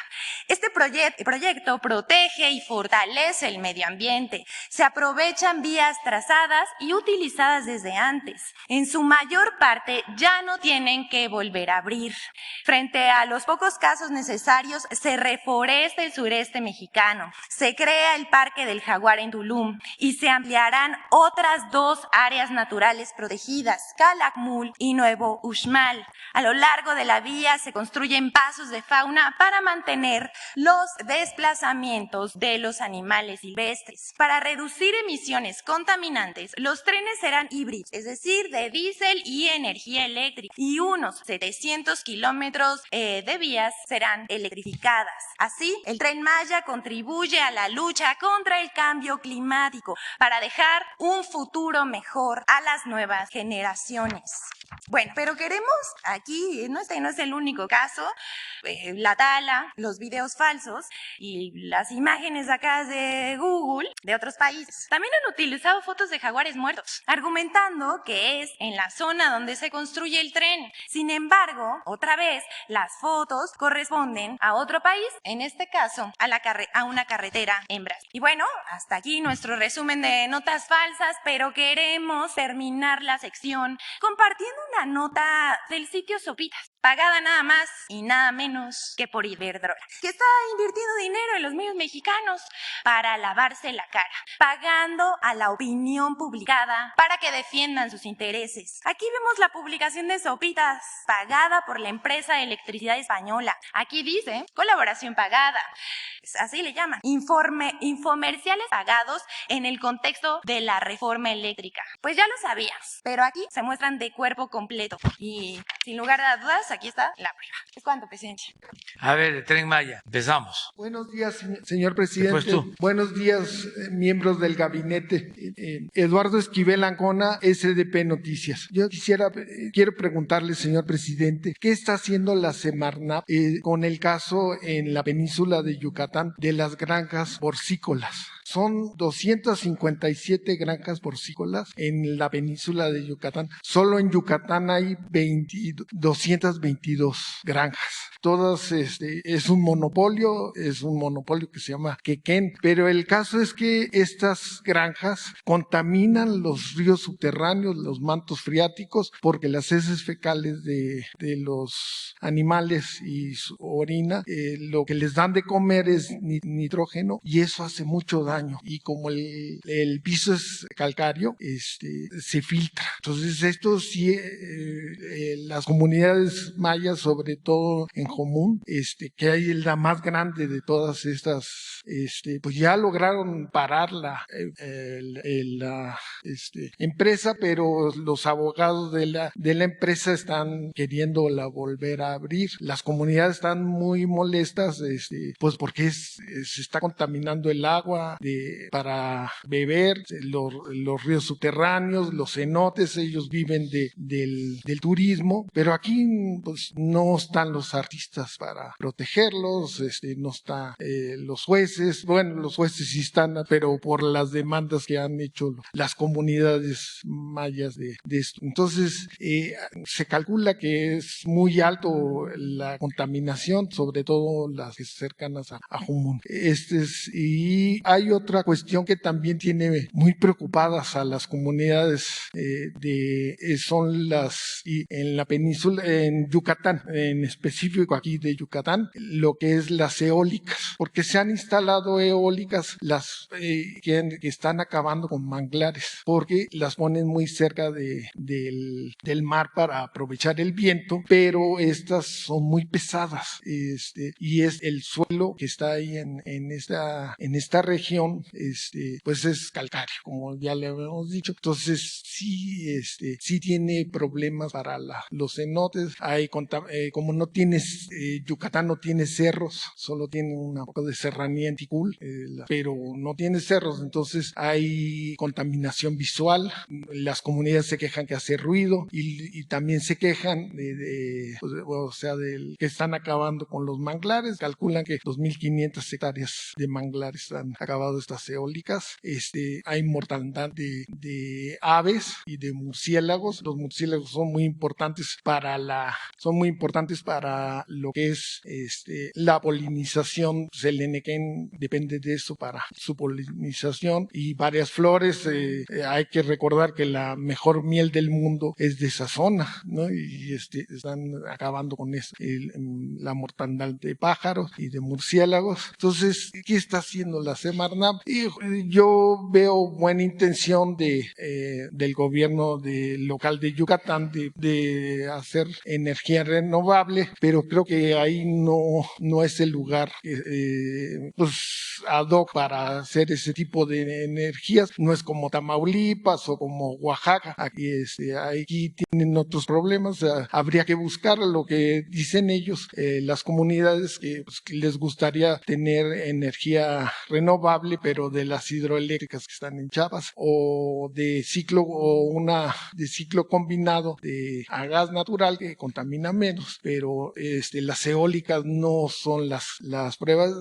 Este proyecto protege y fortalece el medio ambiente. Se aprovechan vías trazadas y utilizadas desde antes. En su mayor parte ya no tienen que volver a abrir. Frente a los pocos casos necesarios, se reforesta el sureste mexicano. Se crea el Parque del Jaguar en Tulum y se ampliarán otras 2 áreas naturales protegidas, Calakmul y Nuevo Uxmal. A lo largo de la vía se construyen pasos de fauna para mantener los desplazamientos de los animales silvestres. Para reducir emisiones contaminantes, los trenes serán híbridos, es decir, de diésel y energía eléctrica, y unos 700 kilómetros de vías serán electrificadas. Así, el Tren Maya contribuye a la lucha contra el cambio climático para dejar un futuro mejor a las nuevas generaciones. Bueno, pero queremos aquí, este no es el único caso, la tala, los videos falsos y las imágenes sacadas de Google de otros países. También han utilizado fotos de jaguares muertos, argumentando que es en la zona donde se construye el tren. Sin embargo, otra vez, las fotos corresponden a otro país, en este caso a una carretera en Brasil. Y bueno, hasta aquí nuestro resumen de notas falsas, pero queremos terminar la sección compartiendo una nota del sitio Sopitas, pagada nada más y nada menos que por Iberdrola, que está invirtiendo dinero en los medios mexicanos para lavarse la cara, pagando a la opinión publicada para que defiendan sus intereses. Aquí vemos la publicación de Sopitas, pagada por la empresa de electricidad española. Aquí dice, colaboración pagada, así le llaman, infomerciales pagados en el contexto de la reforma eléctrica. Pues ya lo sabíamos, pero aquí se muestran de cuerpo completo y sin lugar a dudas, aquí está la prueba. ¿Es cuánto, presidente? A ver, Tren Maya, empezamos. Buenos días, señor presidente. Después tú. Buenos días, miembros del gabinete. Eduardo Esquivel Ancona, SDP Noticias. Yo quiero preguntarle, señor presidente, ¿qué está haciendo la Semarnat con el caso en la península de Yucatán de las granjas porcícolas? Son 257 granjas porcícolas en la península de Yucatán. Solo en Yucatán hay 222 granjas. Todas, es un monopolio que se llama Quequén, pero el caso es que estas granjas contaminan los ríos subterráneos, los mantos freáticos, porque las heces fecales de los animales y su orina, lo que les dan de comer es nitrógeno y eso hace mucho daño. Y como el piso es calcáreo, se filtra. Entonces esto sí, las comunidades mayas, sobre todo en Jomún, que hay la más grande de todas estas, pues ya lograron parar la empresa, pero los abogados de la empresa están queriéndola volver a abrir. Las comunidades están muy molestas, pues porque se está contaminando el agua para beber, los ríos subterráneos, los cenotes, ellos viven del turismo, pero aquí pues no están los artistas para protegerlos, no están los jueces. Bueno, los jueces sí están, pero por las demandas que han hecho las comunidades mayas de esto. Entonces, se calcula que es muy alto la contaminación, sobre todo las cercanas a Jumún. Y hay otra cuestión que también tiene muy preocupadas a las comunidades son en la península, en Yucatán, en específico aquí de Yucatán, lo que es las eólicas, porque se han instalado eólicas que están acabando con manglares, porque las ponen muy cerca del mar para aprovechar el viento, pero estas son muy pesadas, y es el suelo que está ahí en esta región, pues es calcáreo, como ya le habíamos dicho. Entonces sí tiene problemas para los cenotes. Como no tienes, Yucatán no tiene cerros, solo tiene un poco de serranía en Ticul, pero no tiene cerros, entonces hay contaminación visual. Las comunidades se quejan que hace ruido y también se quejan que están acabando con los manglares. Calculan que 2.500 hectáreas de manglares han acabado estas eólicas. Hay mortandad de aves y de murciélagos. Los murciélagos son muy importantes para lo que es la polinización. Pues el enequén depende de eso para su polinización y varias flores. Hay que recordar que la mejor miel del mundo es de esa zona, ¿no? Y están acabando con eso, la mortandad de pájaros y de murciélagos. Entonces, ¿qué está haciendo la Semarnat? Y yo veo buena intención del gobierno local de Yucatán de hacer energía renovable, pero creo que ahí no es el lugar pues ad hoc para hacer ese tipo de energías. No es como Tamaulipas o como Oaxaca. Aquí tienen otros problemas. Habría que buscar lo que dicen ellos, las comunidades que les gustaría tener energía renovable renovable, pero de las hidroeléctricas que están en Chiapas, o de ciclo combinado a gas natural que contamina menos, pero las eólicas no son las pruebas.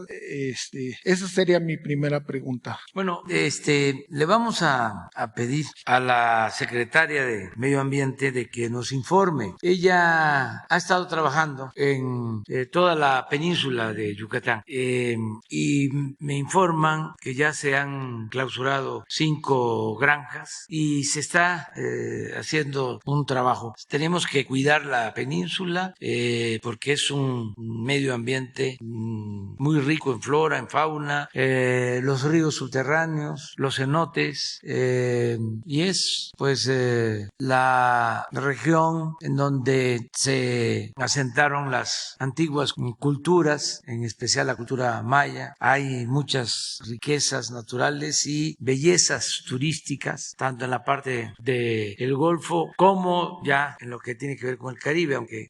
Esa sería mi primera pregunta. Bueno, le vamos a pedir a la secretaria de Medio Ambiente de que nos informe. Ella ha estado trabajando en toda la península de Yucatán y me informan que ya se han clausurado 5 granjas y se está haciendo un trabajo. Tenemos que cuidar la península porque es un medio ambiente muy rico en flora, en fauna, los ríos subterráneos, los cenotes, y es pues la región en donde se asentaron las antiguas culturas, en especial la cultura maya. Hay muchas riquezas naturales y bellezas turísticas, tanto en la parte del Golfo como ya en lo que tiene que ver con el Caribe, aunque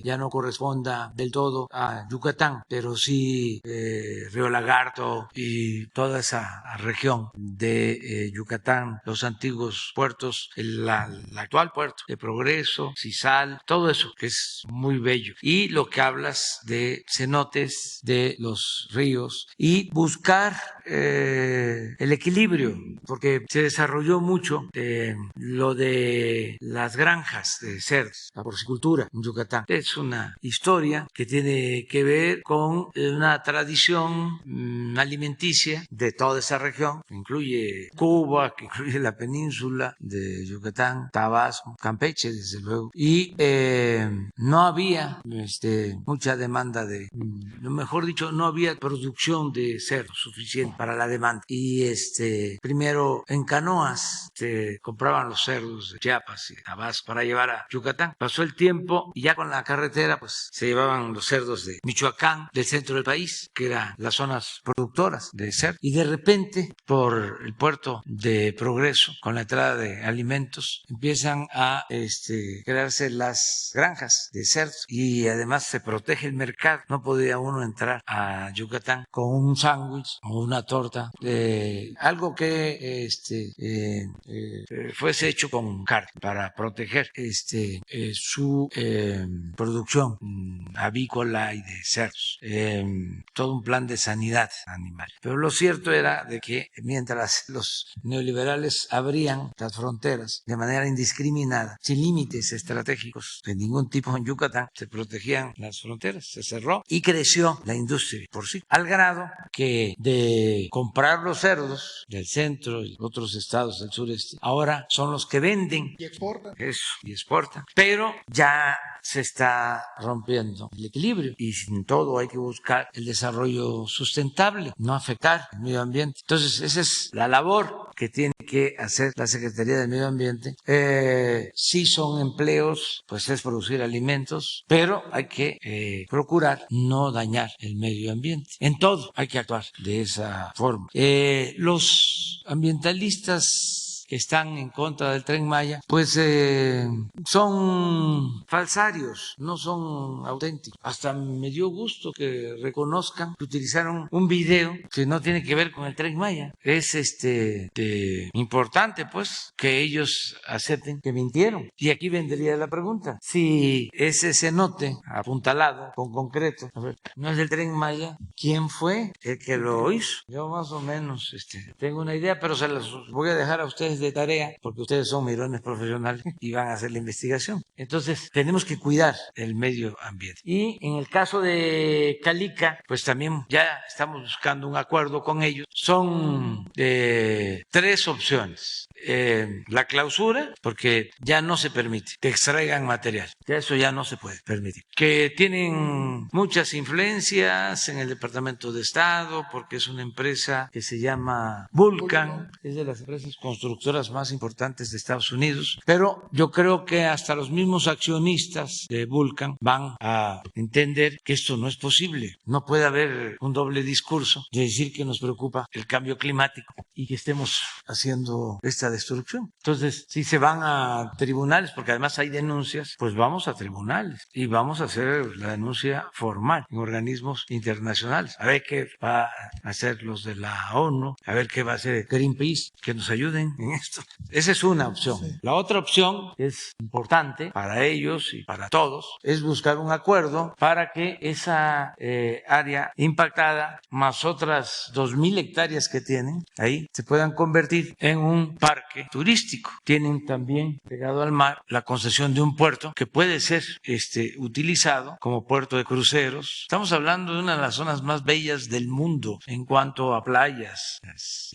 ya no corresponda del todo a Yucatán, pero sí Río Lagarto y toda esa región de Yucatán, los antiguos puertos, el actual puerto de Progreso, Cizal, todo eso que es muy bello. Y lo que hablas de cenotes, de los ríos, y buscar el equilibrio, porque se desarrolló mucho lo de las granjas de cerdos, la porcicultura en Yucatán. Es una historia que tiene que ver con una tradición alimenticia de toda esa región, que incluye Cuba, que incluye la península de Yucatán, Tabasco, Campeche, desde luego, y no había mucha demanda mejor dicho, no había producción de cerdo suficiente para la demanda. Y primero en canoas se compraban los cerdos de Chiapas y Tabasco para llevar a Yucatán. Pasó el tiempo y ya con la carretera pues se llevaban los cerdos de Michoacán, del centro del país, que eran las zonas productoras de cerdo. Y de repente, por el puerto de Progreso, con la entrada de alimentos, empiezan a crearse las granjas de cerdos y además se protege el mercado. No podía uno entrar a Yucatán con un sándwich o una torta, algo que fuese hecho con carne para proteger su producción avícola y de cerdos, todo un plan de sanidad animal. Pero lo cierto era de que mientras los neoliberales abrían las fronteras de manera indiscriminada, sin límites estratégicos de ningún tipo en Yucatán, se protegían las fronteras, se cerró y creció la industria por sí, al grado que de comprar los cerdos del centro y otros estados del sureste, ahora son los que venden y exportan. Eso, y exportan. Pero ya se está rompiendo el equilibrio y sin todo hay que buscar el desarrollo sustentable, no afectar el medio ambiente. Entonces esa es la labor que tiene que hacer la Secretaría del Medio Ambiente. Sí son empleos, pues es producir alimentos, pero hay que procurar no dañar el medio ambiente. En todo hay que actuar de esa forma. Los ambientalistas que están en contra del Tren Maya, pues son falsarios, no son auténticos. Hasta me dio gusto que reconozcan que utilizaron un video que no tiene que ver con el Tren Maya. Es importante, pues, que ellos acepten que mintieron. Y aquí vendría la pregunta: si ese cenote apuntalado con concreto, a ver, no es del Tren Maya, ¿quién fue el que lo hizo? Yo más o menos tengo una idea, pero se las voy a dejar a ustedes de tarea, porque ustedes son mirones profesionales y van a hacer la investigación. Entonces, tenemos que cuidar el medio ambiente. Y en el caso de Calica, pues también ya estamos buscando un acuerdo con ellos. Son 3 opciones. La clausura, porque ya no se permite que extraigan material. Ya eso ya no se puede permitir. Que tienen muchas influencias en el Departamento de Estado, porque es una empresa que se llama Vulcan, es de las empresas constructoras más importantes de Estados Unidos, pero yo creo que hasta los mismos accionistas de Vulcan van a entender que esto no es posible. No puede haber un doble discurso de decir que nos preocupa el cambio climático y que estemos haciendo esta destrucción. Entonces, si se van a tribunales, porque además hay denuncias, pues vamos a tribunales y vamos a hacer la denuncia formal en organismos internacionales. A ver qué va a hacer los de la ONU, a ver qué va a hacer Greenpeace, que nos ayuden en esto. Esa es una opción. Sí. La otra opción, que es importante para ellos y para todos, es buscar un acuerdo para que esa área impactada, más otras 2,000 hectáreas que tienen ahí, se puedan convertir en un parque turístico. Tienen también pegado al mar la concesión de un puerto que puede ser utilizado como puerto de cruceros. Estamos hablando de una de las zonas más bellas del mundo en cuanto a playas,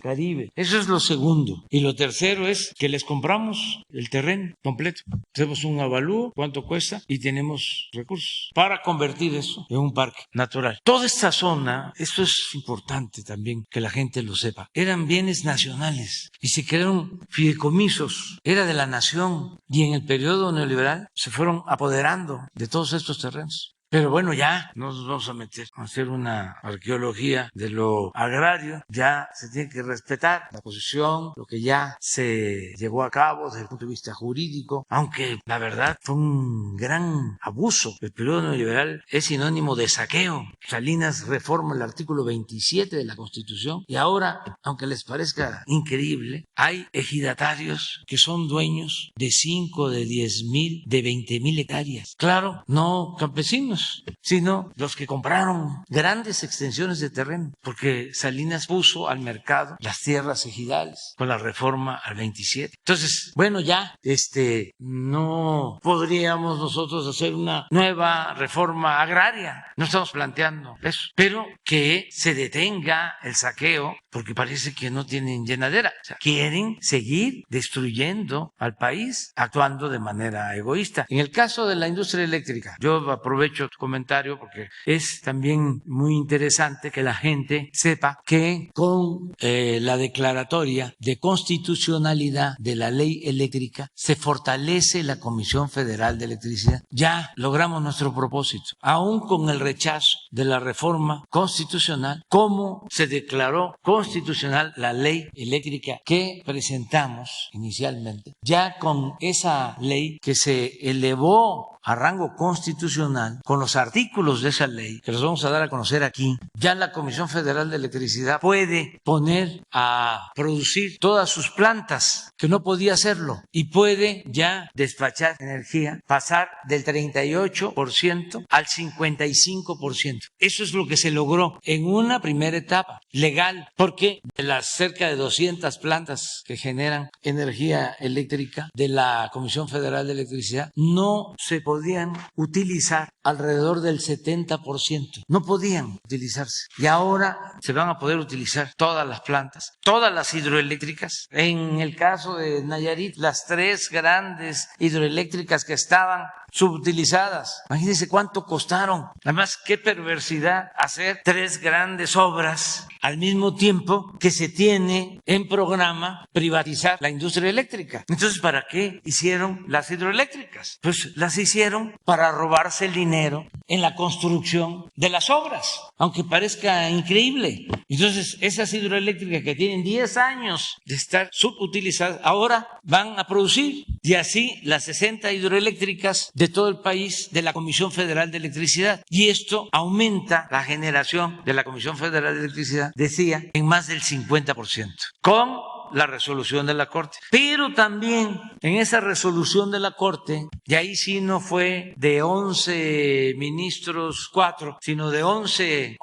Caribe. Eso es lo segundo. Y lo tercero es que les compramos el terreno completo. Hacemos un avalúo, cuánto cuesta, y tenemos recursos para convertir eso en un parque natural. Toda esta zona, esto es importante también que la gente lo sepa, eran bienes nacionales y se crearon fideicomisos, era de la nación, y en el periodo neoliberal se fueron apoderando de todos estos terrenos. Pero bueno, ya no nos vamos a meter a hacer una arqueología de lo agrario, ya se tiene que respetar la posición, lo que ya se llevó a cabo desde el punto de vista jurídico, aunque la verdad fue un gran abuso. El periodo neoliberal es sinónimo de saqueo. Salinas reforma el artículo 27 de la Constitución y ahora, aunque les parezca increíble, hay ejidatarios que son dueños de 5, de 10,000, de 20,000 hectáreas. Claro, no campesinos, sino los que compraron grandes extensiones de terreno, porque Salinas puso al mercado las tierras ejidales con la reforma al 27. Entonces, bueno, ya no podríamos nosotros hacer una nueva reforma agraria, no estamos planteando eso, pero que se detenga el saqueo, porque parece que no tienen llenadera, o sea, quieren seguir destruyendo al país, actuando de manera egoísta. En el caso de la industria eléctrica, yo aprovecho tu comentario porque es también muy interesante que la gente sepa que con la declaratoria de constitucionalidad de la ley eléctrica se fortalece la Comisión Federal de Electricidad. Ya logramos nuestro propósito, aún con el rechazo de la reforma constitucional, como se declaró constitucional la ley eléctrica que presentamos inicialmente. Ya con esa ley que se elevó a rango constitucional, con los artículos de esa ley, que los vamos a dar a conocer aquí, ya la Comisión Federal de Electricidad puede poner a producir todas sus plantas, que no podía hacerlo, y puede ya despachar energía, pasar del 38% al 55%. Eso es lo que se logró en una primera etapa, legal, porque de las cerca de 200 plantas que generan energía eléctrica de la Comisión Federal de Electricidad, no se podían utilizar alrededor del 70%. No podían utilizarse. Y ahora se van a poder utilizar todas las plantas, todas las hidroeléctricas. En el caso de Nayarit, las 3 grandes hidroeléctricas que estaban subutilizadas. Imagínense cuánto costaron. Además, qué perversidad hacer 3 grandes obras al mismo tiempo que se tiene en programa privatizar la industria eléctrica. Entonces, ¿para qué hicieron las hidroeléctricas? Pues las hicieron para robarse el dinero en la construcción de las obras, aunque parezca increíble. Entonces, esas hidroeléctricas que tienen 10 años de estar subutilizadas, ahora van a producir. Y así las 60 hidroeléctricas de todo el país de la Comisión Federal de Electricidad. Y esto aumenta la generación de la Comisión Federal de Electricidad, decía, en más del 50%, con la resolución de la Corte. Pero también en esa resolución de la Corte, y ahí sí no fue de 11 ministros 4, sino de 11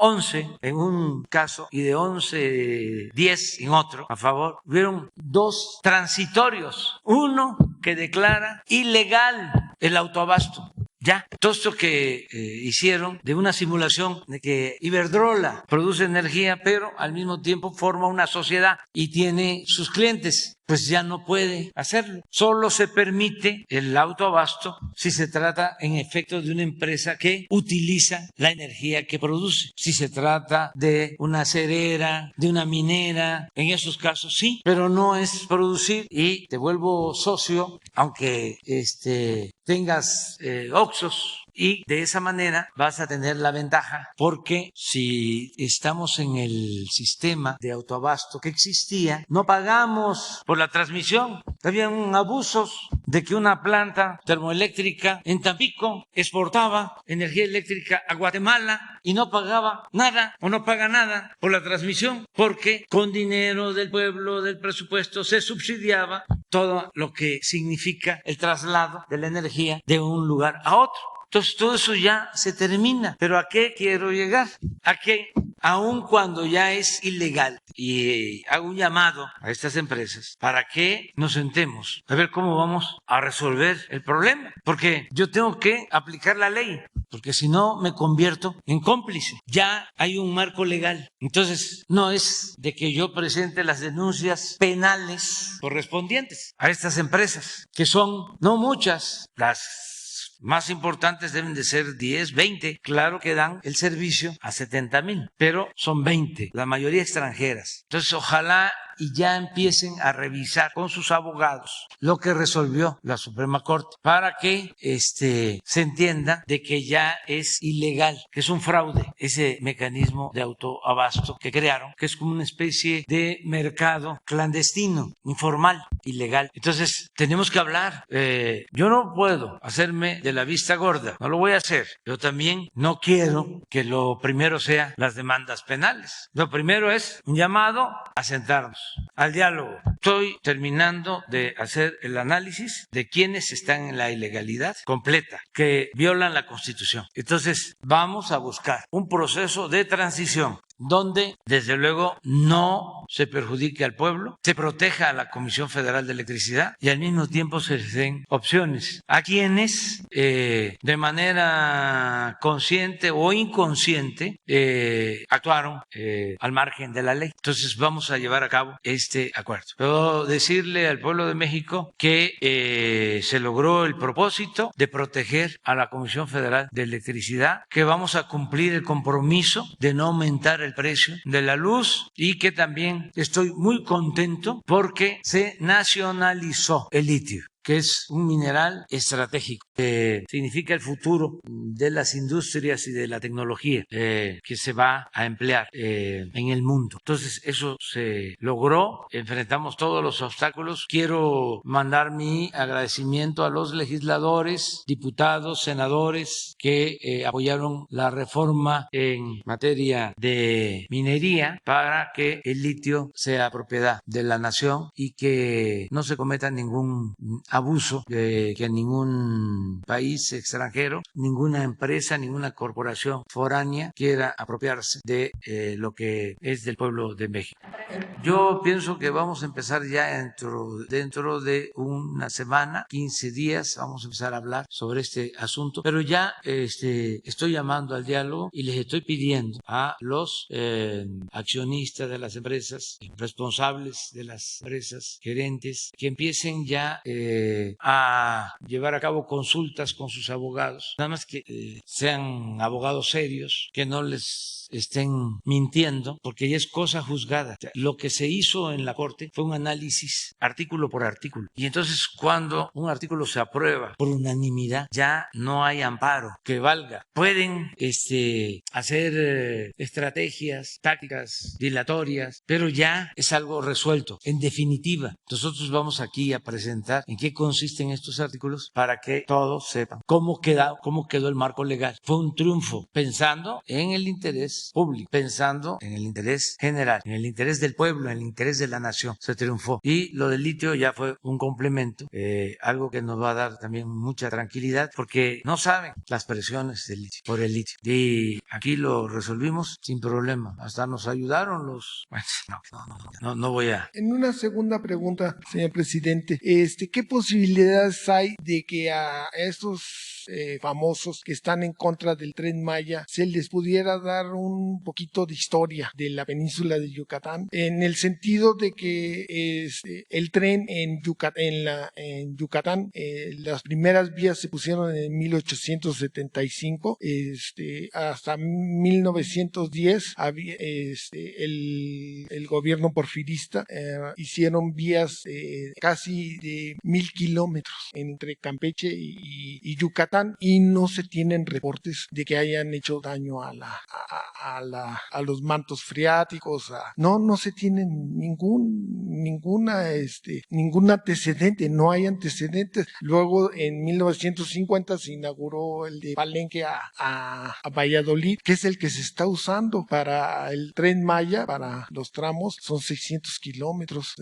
en un caso y de 10 en otro a favor, hubieron 2 transitorios. Uno que declara ilegal el autoabasto. Ya, todo esto que hicieron de una simulación de que Iberdrola produce energía, pero al mismo tiempo forma una sociedad y tiene sus clientes, pues ya no puede hacerlo. Solo se permite el autoabasto si se trata en efecto de una empresa que utiliza la energía que produce. Si se trata de una acerera, de una minera, en esos casos sí, pero no es producir. Y te vuelvo socio, aunque tengas Oxxos y de esa manera vas a tener la ventaja, porque si estamos en el sistema de autoabasto que existía, no pagamos por la transmisión. Habían abusos de que una planta termoeléctrica en Tampico exportaba energía eléctrica a Guatemala y no pagaba nada o no paga nada por la transmisión, porque con dinero del pueblo, del presupuesto, se subsidiaba todo lo que significa el traslado de la energía de un lugar a otro. Entonces todo eso ya se termina. ¿Pero a qué quiero llegar? A que aun cuando ya es ilegal, y hago un llamado a estas empresas para que nos sentemos a ver cómo vamos a resolver el problema, porque yo tengo que aplicar la ley, porque si no me convierto en cómplice. Ya hay un marco legal. Entonces no es de que yo presente las denuncias penales correspondientes a estas empresas, que son no muchas, las más importantes deben de ser 10, 20. Claro que dan el servicio a 70,000, pero son 20, la mayoría extranjeras. Entonces, ojalá y ya empiecen a revisar con sus abogados lo que resolvió la Suprema Corte, para que se entienda de que ya es ilegal, que es un fraude ese mecanismo de autoabasto que crearon, que es como una especie de mercado clandestino, informal, ilegal. Entonces, tenemos que hablar. Yo no puedo hacerme de la vista gorda, no lo voy a hacer, pero también no quiero que lo primero sea las demandas penales. Lo primero es un llamado a sentarnos al diálogo. Estoy terminando de hacer el análisis de quienes están en la ilegalidad completa, que violan la Constitución. Entonces, vamos a buscar un proceso de transición donde, desde luego, no se perjudique al pueblo, se proteja a la Comisión Federal de Electricidad y al mismo tiempo se les den opciones a quienes de manera consciente o inconsciente actuaron al margen de la ley. Entonces vamos a llevar a cabo este acuerdo. Puedo decirle al pueblo de México que se logró el propósito de proteger a la Comisión Federal de Electricidad, que vamos a cumplir el compromiso de no aumentar el precio de la luz y que también estoy muy contento porque se nacionalizó el litio, que es un mineral estratégico, que significa el futuro de las industrias y de la tecnología que se va a emplear en el mundo. Entonces, eso se logró, enfrentamos todos los obstáculos. Quiero mandar mi agradecimiento a los legisladores, diputados, senadores que apoyaron la reforma en materia de minería para que el litio sea propiedad de la nación y que no se cometa ningún abuso, que en ningún país extranjero, ninguna empresa, ninguna corporación foránea quiera apropiarse de lo que es del pueblo de México. Yo pienso que vamos a empezar ya dentro de una semana, 15 días, vamos a empezar a hablar sobre este asunto, pero ya estoy llamando al diálogo y les estoy pidiendo a los accionistas de las empresas, responsables de las empresas, gerentes, que empiecen ya a llevar a cabo consultas con sus abogados, nada más que sean abogados serios, que no les estén mintiendo, porque ya es cosa juzgada. Lo que se hizo en la Corte fue un análisis artículo por artículo, y entonces cuando un artículo se aprueba por unanimidad, ya no hay amparo que valga. Pueden hacer estrategias, tácticas dilatorias, pero ya es algo resuelto. En definitiva, nosotros vamos aquí a presentar en qué consisten estos artículos para que todos sepan cómo quedó el marco legal. Fue un triunfo pensando en el interés público, pensando en el interés general, en el interés del pueblo, en el interés de la nación. Se triunfó. Y lo del litio ya fue un complemento, algo que nos va a dar también mucha tranquilidad, porque no saben las presiones del litio, por el litio. Y aquí lo resolvimos sin problema. Hasta nos ayudaron los... Bueno, no voy a... En una segunda pregunta, señor presidente, ¿qué posibilidades hay de que a estos famosos que están en contra del Tren Maya se les pudiera dar un poquito de historia de la península de Yucatán, en el sentido de que el tren en Yucatán, las primeras vías se pusieron en 1875, hasta 1910 había, el gobierno porfirista hicieron vías casi de 1,000 1000 kilómetros entre Campeche y Yucatán, y no se tienen reportes de que hayan hecho daño a los mantos freáticos. No se tienen ningún antecedente, no hay antecedentes. Luego en 1950 se inauguró el de Palenque a Valladolid, que es el que se está usando para el Tren Maya, para los tramos, son 600 kilómetros,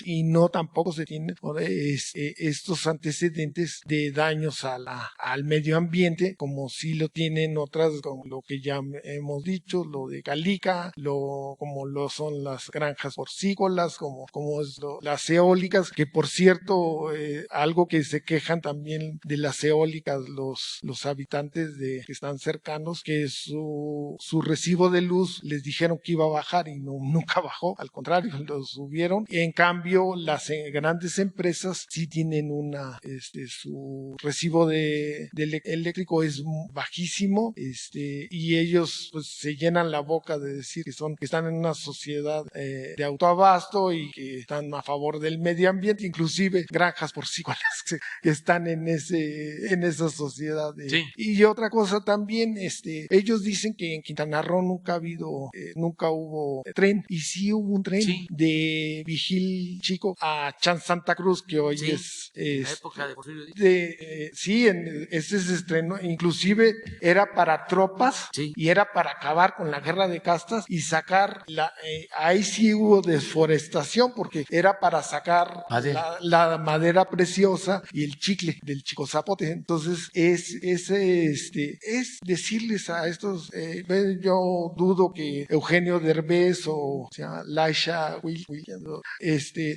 y no tampoco se tienen estos antecedentes de daños al medio ambiente, como sí lo tienen otras, como lo que ya hemos dicho, lo de Calica, como lo son las granjas porcícolas, como las eólicas, que por cierto, algo que se quejan también de las eólicas los habitantes que están cercanos, que su recibo de luz les dijeron que iba a bajar y nunca bajó, al contrario, lo subieron. Y en cambio las grandes empresas sí tienen su recibo de eléctrico es bajísimo, y ellos pues se llenan la boca de decir que están en una sociedad de autoabasto y que están a favor del medio ambiente, inclusive granjas porcícolas que están en esa sociedad. Sí. Y otra cosa también, ellos dicen que en Quintana Roo nunca hubo tren, y sí hubo un tren de Vigil Chico a Chan Santa Cruz, que hoy es la época de Porfirio Díaz. ese se estrenó, inclusive era para tropas y era para acabar con la guerra de castas y sacar ahí sí hubo desforestación, porque era para sacar la madera preciosa y el chicle del chico zapote. Entonces es decirles a estos, yo dudo que Eugenio Derbez o sea Laisha Williams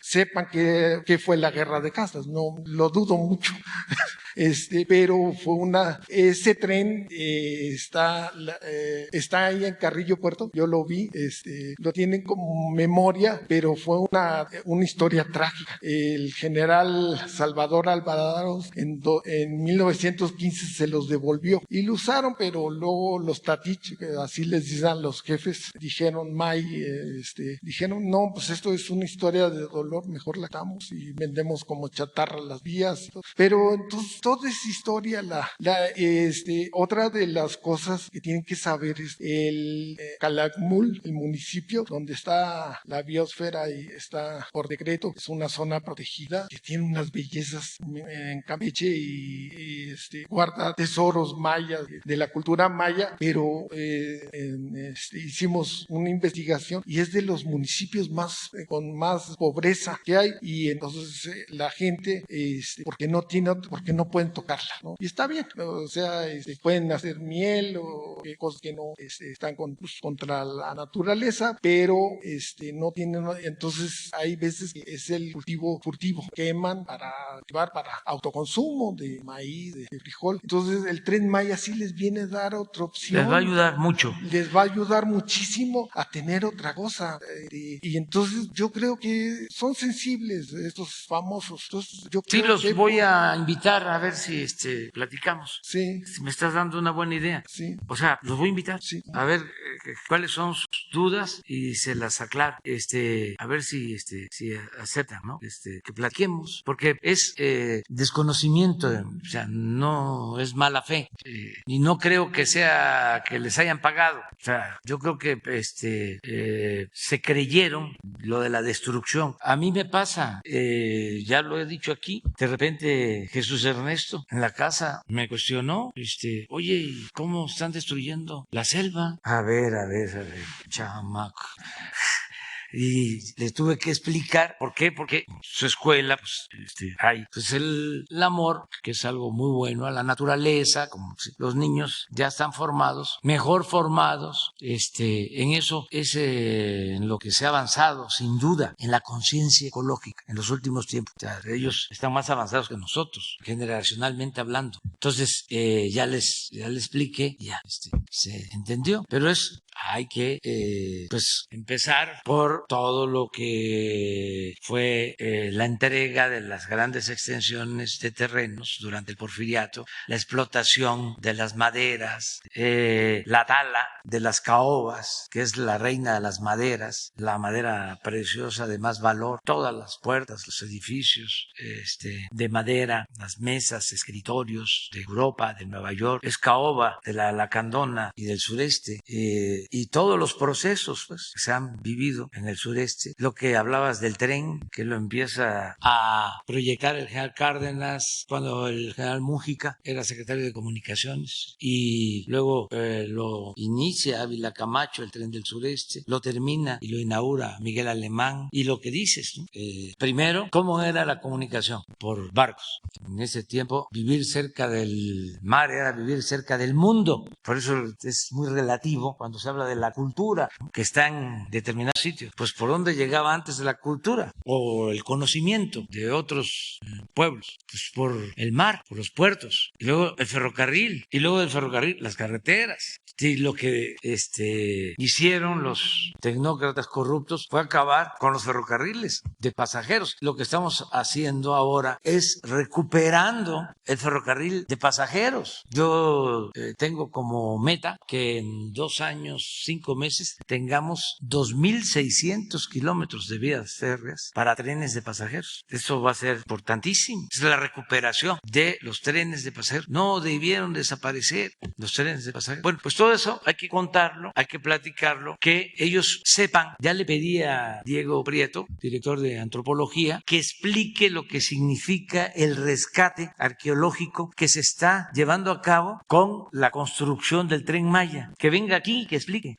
sepan que fue la guerra de castas, no lo dudo mucho. Pero ese tren está ahí en Carrillo Puerto, yo lo vi, lo tienen como memoria, pero fue una historia trágica. El general Salvador Alvarado en 1915 se los devolvió y lo usaron, pero luego los tatich, así les dicen los jefes, dijeron no, pues esto es una historia de dolor, mejor la damos y vendemos como chatarra las vías. Pero entonces toda esa historia, otra de las cosas que tienen que saber es el Calakmul, el municipio donde está la biosfera y está por decreto, es una zona protegida que tiene unas bellezas en Campeche y guarda tesoros mayas de la cultura maya, pero hicimos una investigación y es de los municipios con más pobreza que hay, y entonces la gente porque no pueden tocarla, ¿no? Y está bien, o sea, pueden hacer miel o cosas que no están contra la naturaleza, pero no tienen, entonces hay veces que es el cultivo furtivo, queman para autoconsumo de maíz, de frijol. Entonces el Tren Maya sí les viene a dar otra opción. Les va a ayudar mucho. Les va a ayudar muchísimo a tener otra cosa. Y entonces yo creo que son sensibles estos famosos. Entonces, yo creo los voy a invitar a ver si platicamos. Sí. Si me estás dando una buena idea. Sí. O sea, los voy a invitar a ver cuáles son sus dudas y se las aclaro. A ver si aceptan, ¿no? Que platiquemos, porque es desconocimiento, o sea, no es mala fe, y no creo que sea que les hayan pagado. O sea, yo creo que se creyeron lo de la destrucción. A mí me pasa, ya lo he dicho aquí, de repente Jesús Ernesto en la casa me cuestionó, oye, ¿y cómo están destruyendo la selva? A ver, chamaco. Y le tuve que explicar por qué, porque su escuela, pues, hay pues el amor, que es algo muy bueno, a la naturaleza, como si los niños ya están formados, mejor formados, en eso es en lo que se ha avanzado, sin duda, en la conciencia ecológica en los últimos tiempos. O sea, ellos están más avanzados que nosotros, generacionalmente hablando. Entonces, ya les expliqué, ya se entendió, pero es hay que pues empezar por todo lo que fue la entrega de las grandes extensiones de terrenos durante el Porfiriato, la explotación de las maderas, la tala de las caobas, que es la reina de las maderas, la madera preciosa de más valor, todas las puertas, los edificios de madera, las mesas, escritorios de Europa, de Nueva York, es caoba de la lacandona y del sureste, y todos los procesos pues, que se han vivido en el sureste. Lo que hablabas del tren, que lo empieza a proyectar el general Cárdenas cuando el general Mújica era secretario de Comunicaciones, y luego lo inicia Ávila Camacho, el tren del sureste, lo termina y lo inaugura Miguel Alemán. Y lo que dices, ¿no? Primero, ¿cómo era la comunicación? Por barcos. En ese tiempo, vivir cerca del mar era vivir cerca del mundo. Por eso es muy relativo cuando se habla de la cultura que está en determinados sitios. Pues por dónde llegaba antes de la cultura o el conocimiento de otros pueblos, pues por el mar, por los puertos, y luego el ferrocarril, y luego del ferrocarril las carreteras. Y lo que hicieron los tecnócratas corruptos fue acabar con los ferrocarriles de pasajeros. Lo que estamos haciendo ahora es recuperando el ferrocarril de pasajeros. Yo tengo como meta que en 2 años, 5 meses, tengamos 2.600 kilómetros de vías férreas para trenes de pasajeros. Eso va a ser importantísimo. Es la recuperación de los trenes de pasajeros. No debieron desaparecer los trenes de pasajeros. Bueno, pues todo eso hay que contarlo, hay que platicarlo, que ellos sepan. Ya le pedí a Diego Prieto, director de antropología, que explique lo que significa el rescate arqueológico que se está llevando a cabo con la construcción del Tren Maya. Que venga aquí y que explique.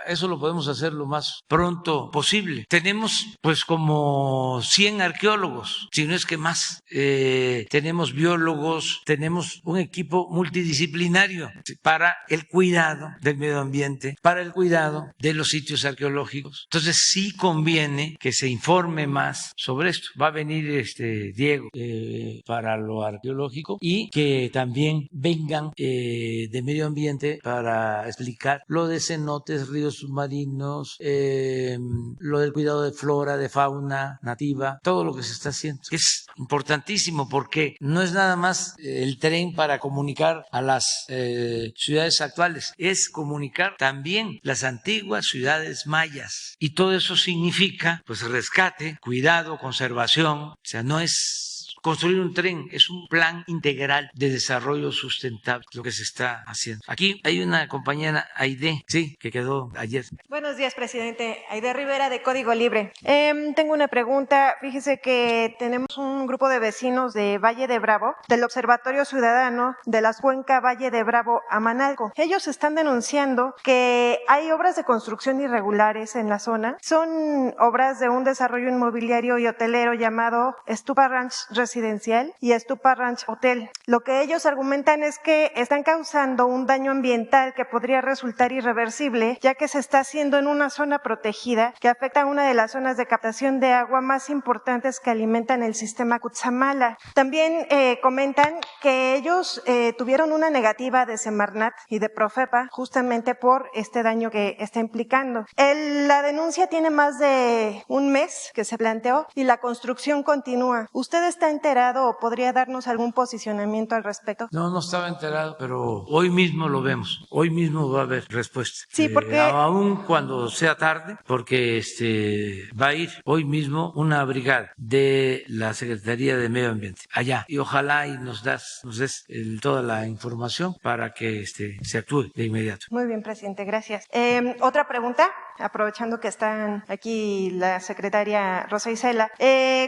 Eso lo podemos hacer lo más pronto posible. Tenemos pues como 100 arqueólogos, si no es que más. Tenemos biólogos, tenemos un equipo multidisciplinario para el cuidado del medio ambiente, para el cuidado de los sitios arqueológicos. Entonces sí conviene que se informe más sobre esto. Va a venir Diego para lo arqueológico, y que también vengan de medio ambiente para explicar lo de cenotes, ríos submarinos, lo del cuidado de flora, de fauna nativa, todo lo que se está haciendo. Es importantísimo porque no es nada más el tren para comunicar a las ciudades actuales, es comunicar también las antiguas ciudades mayas. Y todo eso significa pues rescate, cuidado, conservación. O sea, no es construir un tren, es un plan integral de desarrollo sustentable lo que se está haciendo. Aquí hay una compañera, Aide, sí, que quedó ayer. Buenos días, presidente. Aide Rivera, de Código Libre. Tengo una pregunta. Fíjese que tenemos un grupo de vecinos de Valle de Bravo, del Observatorio Ciudadano de la Cuenca Valle de Bravo a Manalco. Ellos están denunciando que hay obras de construcción irregulares en la zona. Son obras de un desarrollo inmobiliario y hotelero llamado Stupa Ranch Residencial y Stupa Ranch Hotel. Lo que ellos argumentan es que están causando un daño ambiental que podría resultar irreversible, ya que se está haciendo en una zona protegida que afecta a una de las zonas de captación de agua más importantes que alimentan el sistema Cutzamala. También comentan que ellos tuvieron una negativa de Semarnat y de Profepa justamente por este daño que está implicando. La denuncia tiene más de un mes que se planteó y la construcción continúa. ¿Usted está enterado o podría darnos algún posicionamiento al respecto? No estaba enterado, pero hoy mismo lo vemos. Hoy mismo va a haber respuesta. Sí, porque aún cuando sea tarde, porque va a ir hoy mismo una brigada de la Secretaría de Medio Ambiente allá, y ojalá y nos des toda la información para que se actúe de inmediato. Muy bien, presidente, gracias. Otra pregunta, aprovechando que están aquí la secretaria Rosa Isela,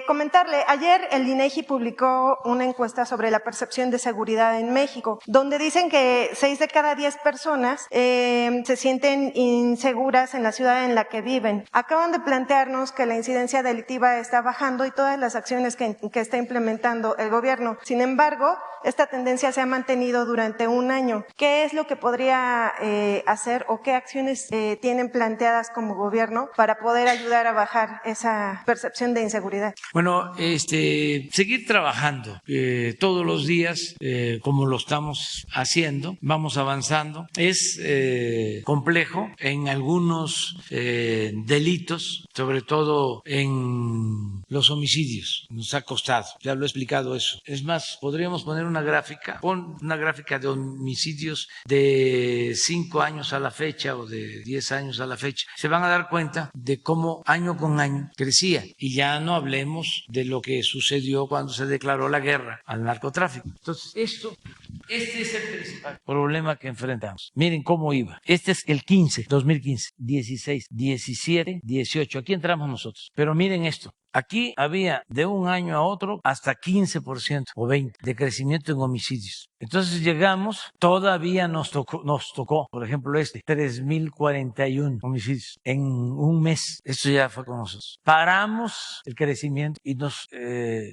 comentarle, ayer el INEGI publicó una encuesta sobre la percepción de seguridad en México, donde dicen que 6 de cada 10 personas se sienten inseguras en la ciudad en la que viven. Acaban de plantearnos que la incidencia delictiva está bajando y todas las acciones que está implementando el gobierno. Sin embargo, esta tendencia se ha mantenido durante un año. ¿Qué es lo que podría hacer o qué acciones tienen planteadas das como gobierno para poder ayudar a bajar esa percepción de inseguridad? Bueno, seguir trabajando todos los días como lo estamos haciendo, vamos avanzando. Es complejo en algunos delitos, sobre todo en los homicidios. Nos ha costado, ya lo he explicado eso. Es más, podríamos poner una gráfica, pon una gráfica de homicidios de 5 años a la fecha o de 10 años a la fecha. Se van a dar cuenta de cómo año con año crecía. Y ya no hablemos de lo que sucedió cuando se declaró la guerra al narcotráfico. Entonces, este es el principal problema que enfrentamos. Miren cómo iba. Este es el 2015, 16, 17, 18. Aquí entramos nosotros. Pero miren esto. Aquí había de un año a otro hasta 15% o 20% de crecimiento en homicidios. Entonces llegamos, todavía nos tocó, por ejemplo 3,041 homicidios en un mes. Esto ya fue con nosotros. Paramos el crecimiento y nos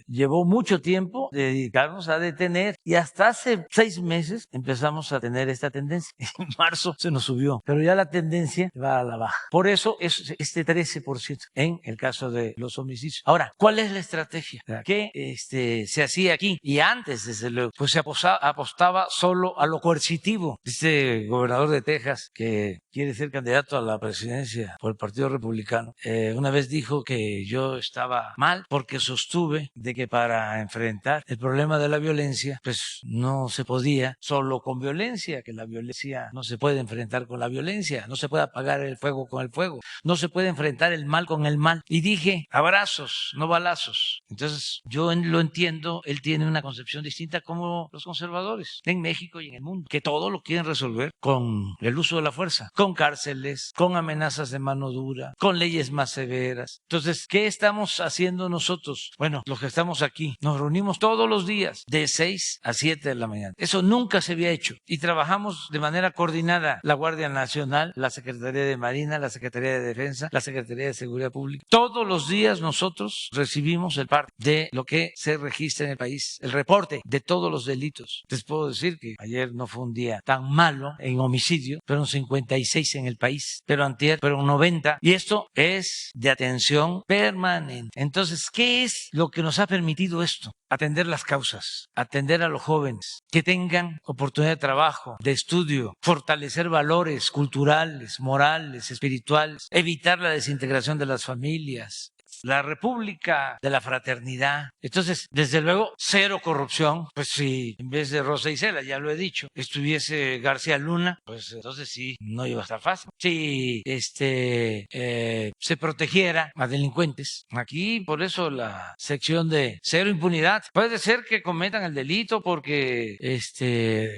llevó mucho tiempo dedicarnos a detener, y hasta hace 6 meses empezamos a tener esta tendencia. En marzo se nos subió, pero ya la tendencia va a la baja. Por eso es este 13% en el caso de los homicidios. Ahora, ¿cuál es la estrategia? ¿Qué se hacía aquí? Y antes, desde luego, pues se apostaba solo a lo coercitivo. Este gobernador de Texas, que quiere ser candidato a la presidencia por el Partido Republicano, una vez dijo que yo estaba mal porque sostuve de que para enfrentar el problema de la violencia, pues no se podía solo con violencia, que la violencia no se puede enfrentar con la violencia, no se puede apagar el fuego con el fuego, no se puede enfrentar el mal con el mal. Y dije, abrazos, no balazos. Entonces, yo lo entiendo, él tiene una concepción distinta como los conservadores en México y en el mundo, que todo lo quieren resolver con el uso de la fuerza, con cárceles, con amenazas de mano dura, con leyes más severas. Entonces, ¿qué estamos haciendo nosotros? Bueno, los que estamos aquí, nos reunimos todos los días de 6 a 7 de la mañana. Eso nunca se había hecho y trabajamos de manera coordinada la Guardia Nacional, la Secretaría de Marina, la Secretaría de Defensa, la Secretaría de Seguridad Pública. Todos los días nosotros recibimos el parte de lo que se registra en el país, el reporte de todos los delitos. Les puedo decir que ayer no fue un día tan malo en homicidio, fueron 56 en el país, pero antier fueron 90, y esto es de atención permanente. Entonces, ¿qué es lo que nos ha permitido esto? Atender las causas, atender a los jóvenes, que tengan oportunidad de trabajo, de estudio, fortalecer valores culturales, morales, espirituales, evitar la desintegración de las familias, la república de la fraternidad. Entonces, desde luego, cero corrupción. Pues si en vez de Rosa Isela, ya lo he dicho, estuviese García Luna, pues entonces sí, no iba a estar fácil. Si se protegiera a delincuentes, aquí por eso la sección de cero impunidad. Puede ser que cometan el delito porque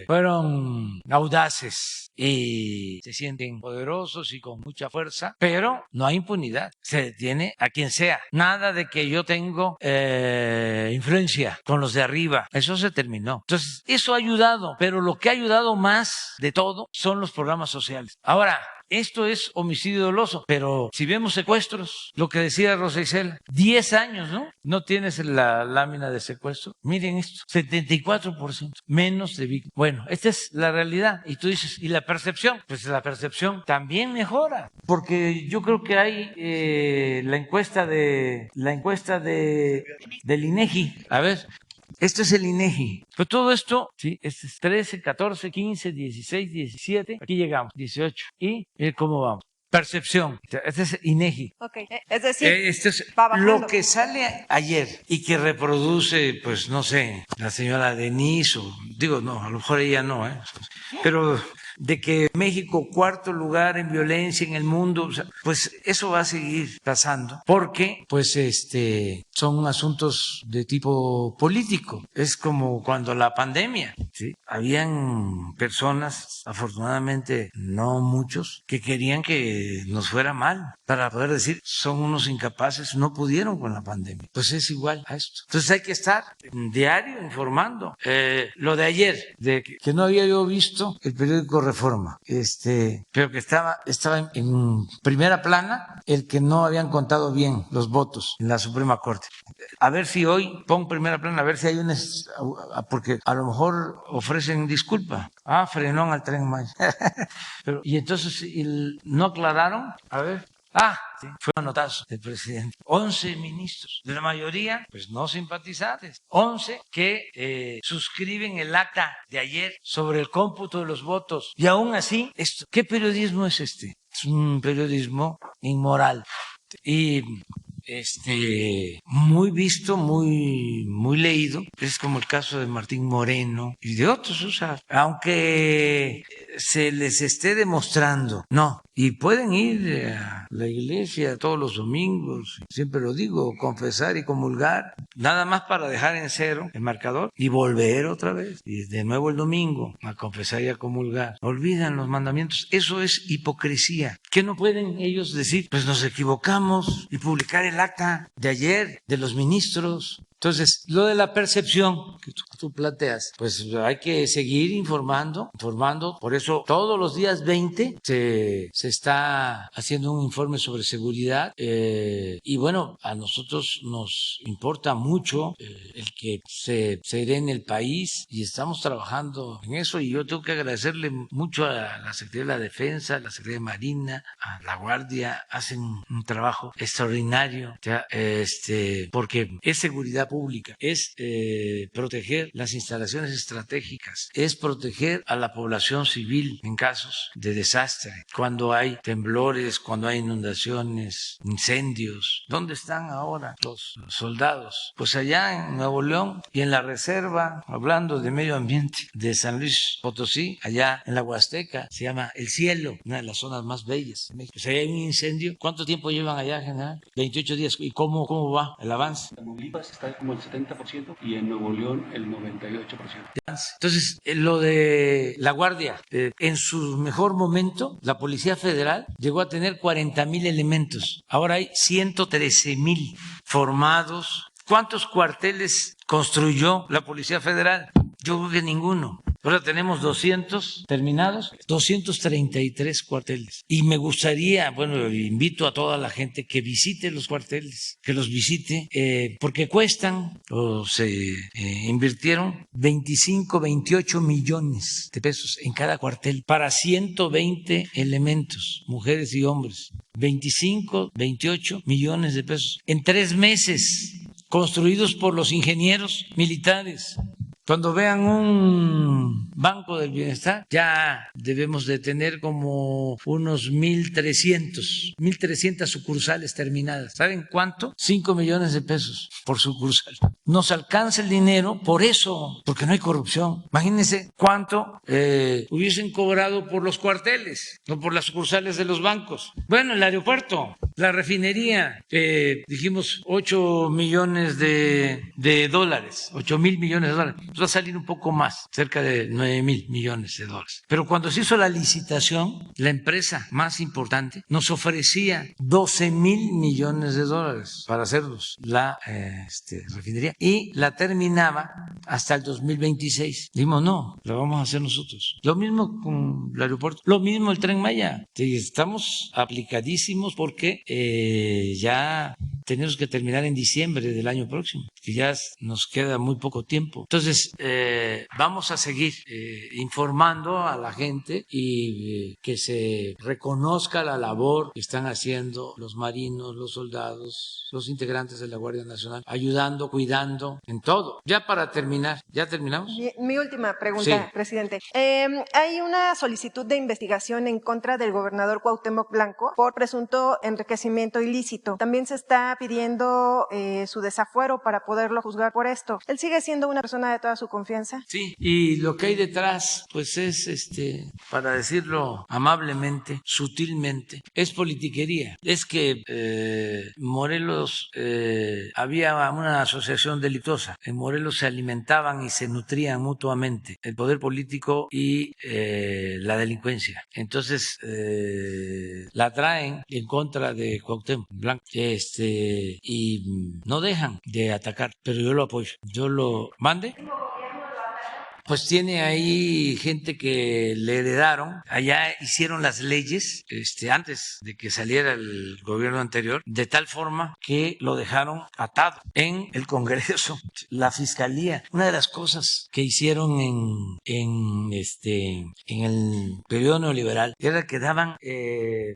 fueron audaces y se sienten poderosos y con mucha fuerza, pero no hay impunidad. Se detiene a quien sea. Nada de que yo tengo influencia con los de arriba. Eso se terminó. Entonces, eso ha ayudado, pero lo que ha ayudado más de todo son los programas sociales. Ahora, esto es homicidio doloso, pero si vemos secuestros, lo que decía Rosa Isela, 10 años, ¿no? No tienes la lámina de secuestro. Miren esto, 74% menos de víctimas. Bueno, esta es la realidad. Y tú dices, ¿y la percepción? Pues la percepción también mejora, porque yo creo que hay la encuesta del INEGI. A ver. Esto es el INEGI. Pero todo esto, sí, este es 13, 14, 15, 16, 17. Aquí llegamos, 18. Y cómo vamos. Percepción. Este es INEGI. Ok, es decir, esto es lo que sale ayer y que reproduce, pues no sé, la señora Denise, o digo, no, a lo mejor ella no, pero de que México 4º lugar en violencia en el mundo, o sea, pues eso va a seguir pasando, porque pues son asuntos de tipo político. Es como cuando la pandemia, ¿sí? Habían personas, afortunadamente no muchos, que querían que nos fuera mal, para poder decir, son unos incapaces, no pudieron con la pandemia. Pues es igual a esto. Entonces hay que estar diario informando. Lo de ayer, de que no había yo visto el periódico México Reforma, pero que estaba en primera plana el que no habían contado bien los votos en la Suprema Corte. A ver si hoy pon primera plana, a ver si hay porque a lo mejor ofrecen disculpa. Frenón al Tren Maya. Y entonces no aclararon, a ver. Sí, fue un notazo del presidente. 11 ministros, de la mayoría, pues no simpatizantes. 11 que suscriben el acta de ayer sobre el cómputo de los votos. Y aún así, ¿qué periodismo es este? Es un periodismo inmoral. Y muy visto, muy leído. Es como el caso de Martín Moreno y de otros, aunque se les esté demostrando, no. Y pueden ir a la iglesia todos los domingos, siempre lo digo, confesar y comulgar, nada más para dejar en cero el marcador y volver otra vez. Y de nuevo el domingo a confesar y a comulgar. Olvidan los mandamientos. Eso es hipocresía. ¿Qué no pueden ellos decir? Pues nos equivocamos y publicar el acta de ayer de los ministros. Entonces, lo de la percepción que tú planteas, pues hay que seguir informando. Por eso todos los días 20 se está haciendo un informe sobre seguridad. Y bueno, a nosotros nos importa mucho el que se serene el país y estamos trabajando en eso. Y yo tengo que agradecerle mucho a la Secretaría de la Defensa, a la Secretaría de Marina, a la Guardia. Hacen un trabajo extraordinario, porque es seguridad pública, es proteger las instalaciones estratégicas, es proteger a la población civil en casos de desastre, cuando hay temblores, cuando hay inundaciones, incendios. ¿Dónde están ahora los soldados? Pues allá en Nuevo León y en la reserva, hablando de medio ambiente, de San Luis Potosí, allá en la Huasteca, se llama El Cielo, una de las zonas más bellas de México. Pues allá hay un incendio. ¿Cuánto tiempo llevan allá, general? 28 días. ¿Y cómo va el avance? Tamaulipas está como el 70% y en Nuevo León el 98%. Entonces, lo de la Guardia, en su mejor momento, la Policía Federal llegó a tener 40,000 elementos. Ahora hay 113,000 formados. ¿Cuántos cuarteles construyó la Policía Federal? Yo creo que ninguno. Ahora tenemos 200 terminados, 233 cuarteles. Y me gustaría, invito a toda la gente que visite los cuarteles, que los visite, porque cuestan, o se invirtieron 25, 28 millones de pesos en cada cuartel para 120 elementos, mujeres y hombres. 25, 28 millones de pesos en 3 meses, construidos por los ingenieros militares. Cuando vean un Banco del Bienestar, ya debemos de tener como unos 1,300 sucursales terminadas. ¿Saben cuánto? 5 millones de pesos por sucursal. Nos alcanza el dinero por eso, porque no hay corrupción. Imagínense cuánto hubiesen cobrado por los cuarteles, no por las sucursales de los bancos. Bueno, el aeropuerto, la refinería, dijimos 8 millones de dólares, 8,000 millones de dólares. Va a salir un poco más, cerca de 9,000 millones de dólares. Pero cuando se hizo la licitación, la empresa más importante nos ofrecía 12,000 millones de dólares para hacerlos la refinería y la terminaba hasta el 2026. Dijimos, no, lo vamos a hacer nosotros. Lo mismo con el aeropuerto, lo mismo el Tren Maya. Estamos aplicadísimos porque ya tenemos que terminar en diciembre del año próximo, que ya nos queda muy poco tiempo. Entonces, vamos a seguir informando a la gente y que se reconozca la labor que están haciendo los marinos, los soldados, los integrantes de la Guardia Nacional, ayudando, cuidando, en todo. Ya para terminar, ¿ya terminamos? Mi última pregunta, sí, presidente. Hay una solicitud de investigación en contra del gobernador Cuauhtémoc Blanco por presunto enriquecimiento ilícito. También se está pidiendo su desafuero para poderlo juzgar por esto. ¿Él sigue siendo una persona de toda su confianza? Sí, y lo que hay detrás, pues es, para decirlo amablemente, sutilmente, es politiquería. Es que Morelos había una asociación delictuosa. En Morelos se alimentaban y se nutrían mutuamente el poder político y la delincuencia. Entonces la traen en contra de Cuauhtémoc Blanco, y no dejan de atacar, pero yo lo apoyo. Yo lo mande. pues tiene ahí gente que le heredaron. Allá hicieron las leyes antes de que saliera el gobierno anterior, de tal forma que lo dejaron atado en el Congreso, la Fiscalía. Una de las cosas que hicieron en el periodo neoliberal era que daban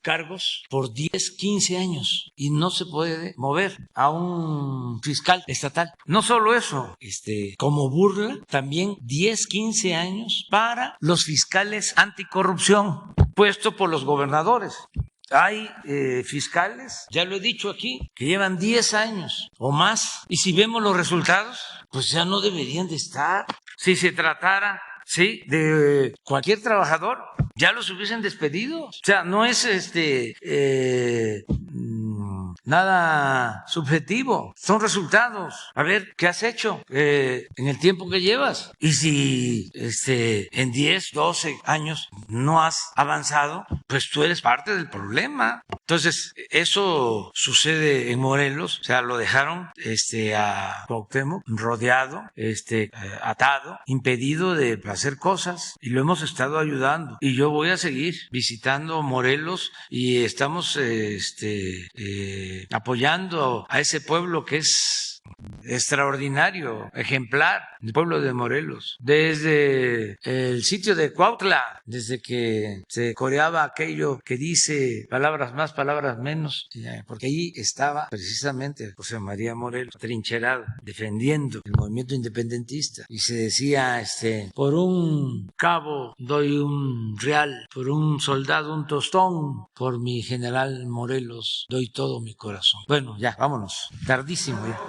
cargos por 10, 15 años y no se puede mover a un fiscal estatal. No solo eso, como burla, también 10, 15 años para los fiscales anticorrupción puesto por los gobernadores. Hay fiscales, ya lo he dicho aquí, que llevan 10 años o más, y si vemos los resultados, pues ya no deberían de estar. Si se tratara, sí, de cualquier trabajador, ya los hubiesen despedido. O sea, no es nada subjetivo, son resultados. A ver, ¿qué has hecho en el tiempo que llevas? Y si en 10, 12 años no has avanzado, pues tú eres parte del problema. Entonces, eso sucede en Morelos. O sea, lo dejaron a Cuauhtémoc rodeado, atado, impedido de hacer cosas, y lo hemos estado ayudando. Y yo voy a seguir visitando Morelos y estamos apoyando a ese pueblo que es extraordinario, ejemplar, el pueblo de Morelos. Desde el sitio de Cuautla, desde que se coreaba aquello que dice palabras más, palabras menos, porque ahí estaba precisamente José María Morelos, trincherado, defendiendo el movimiento independentista, y se decía, por un cabo doy un real, por un soldado un tostón, por mi general Morelos doy todo mi corazón. Bueno, ya, vámonos, tardísimo ya.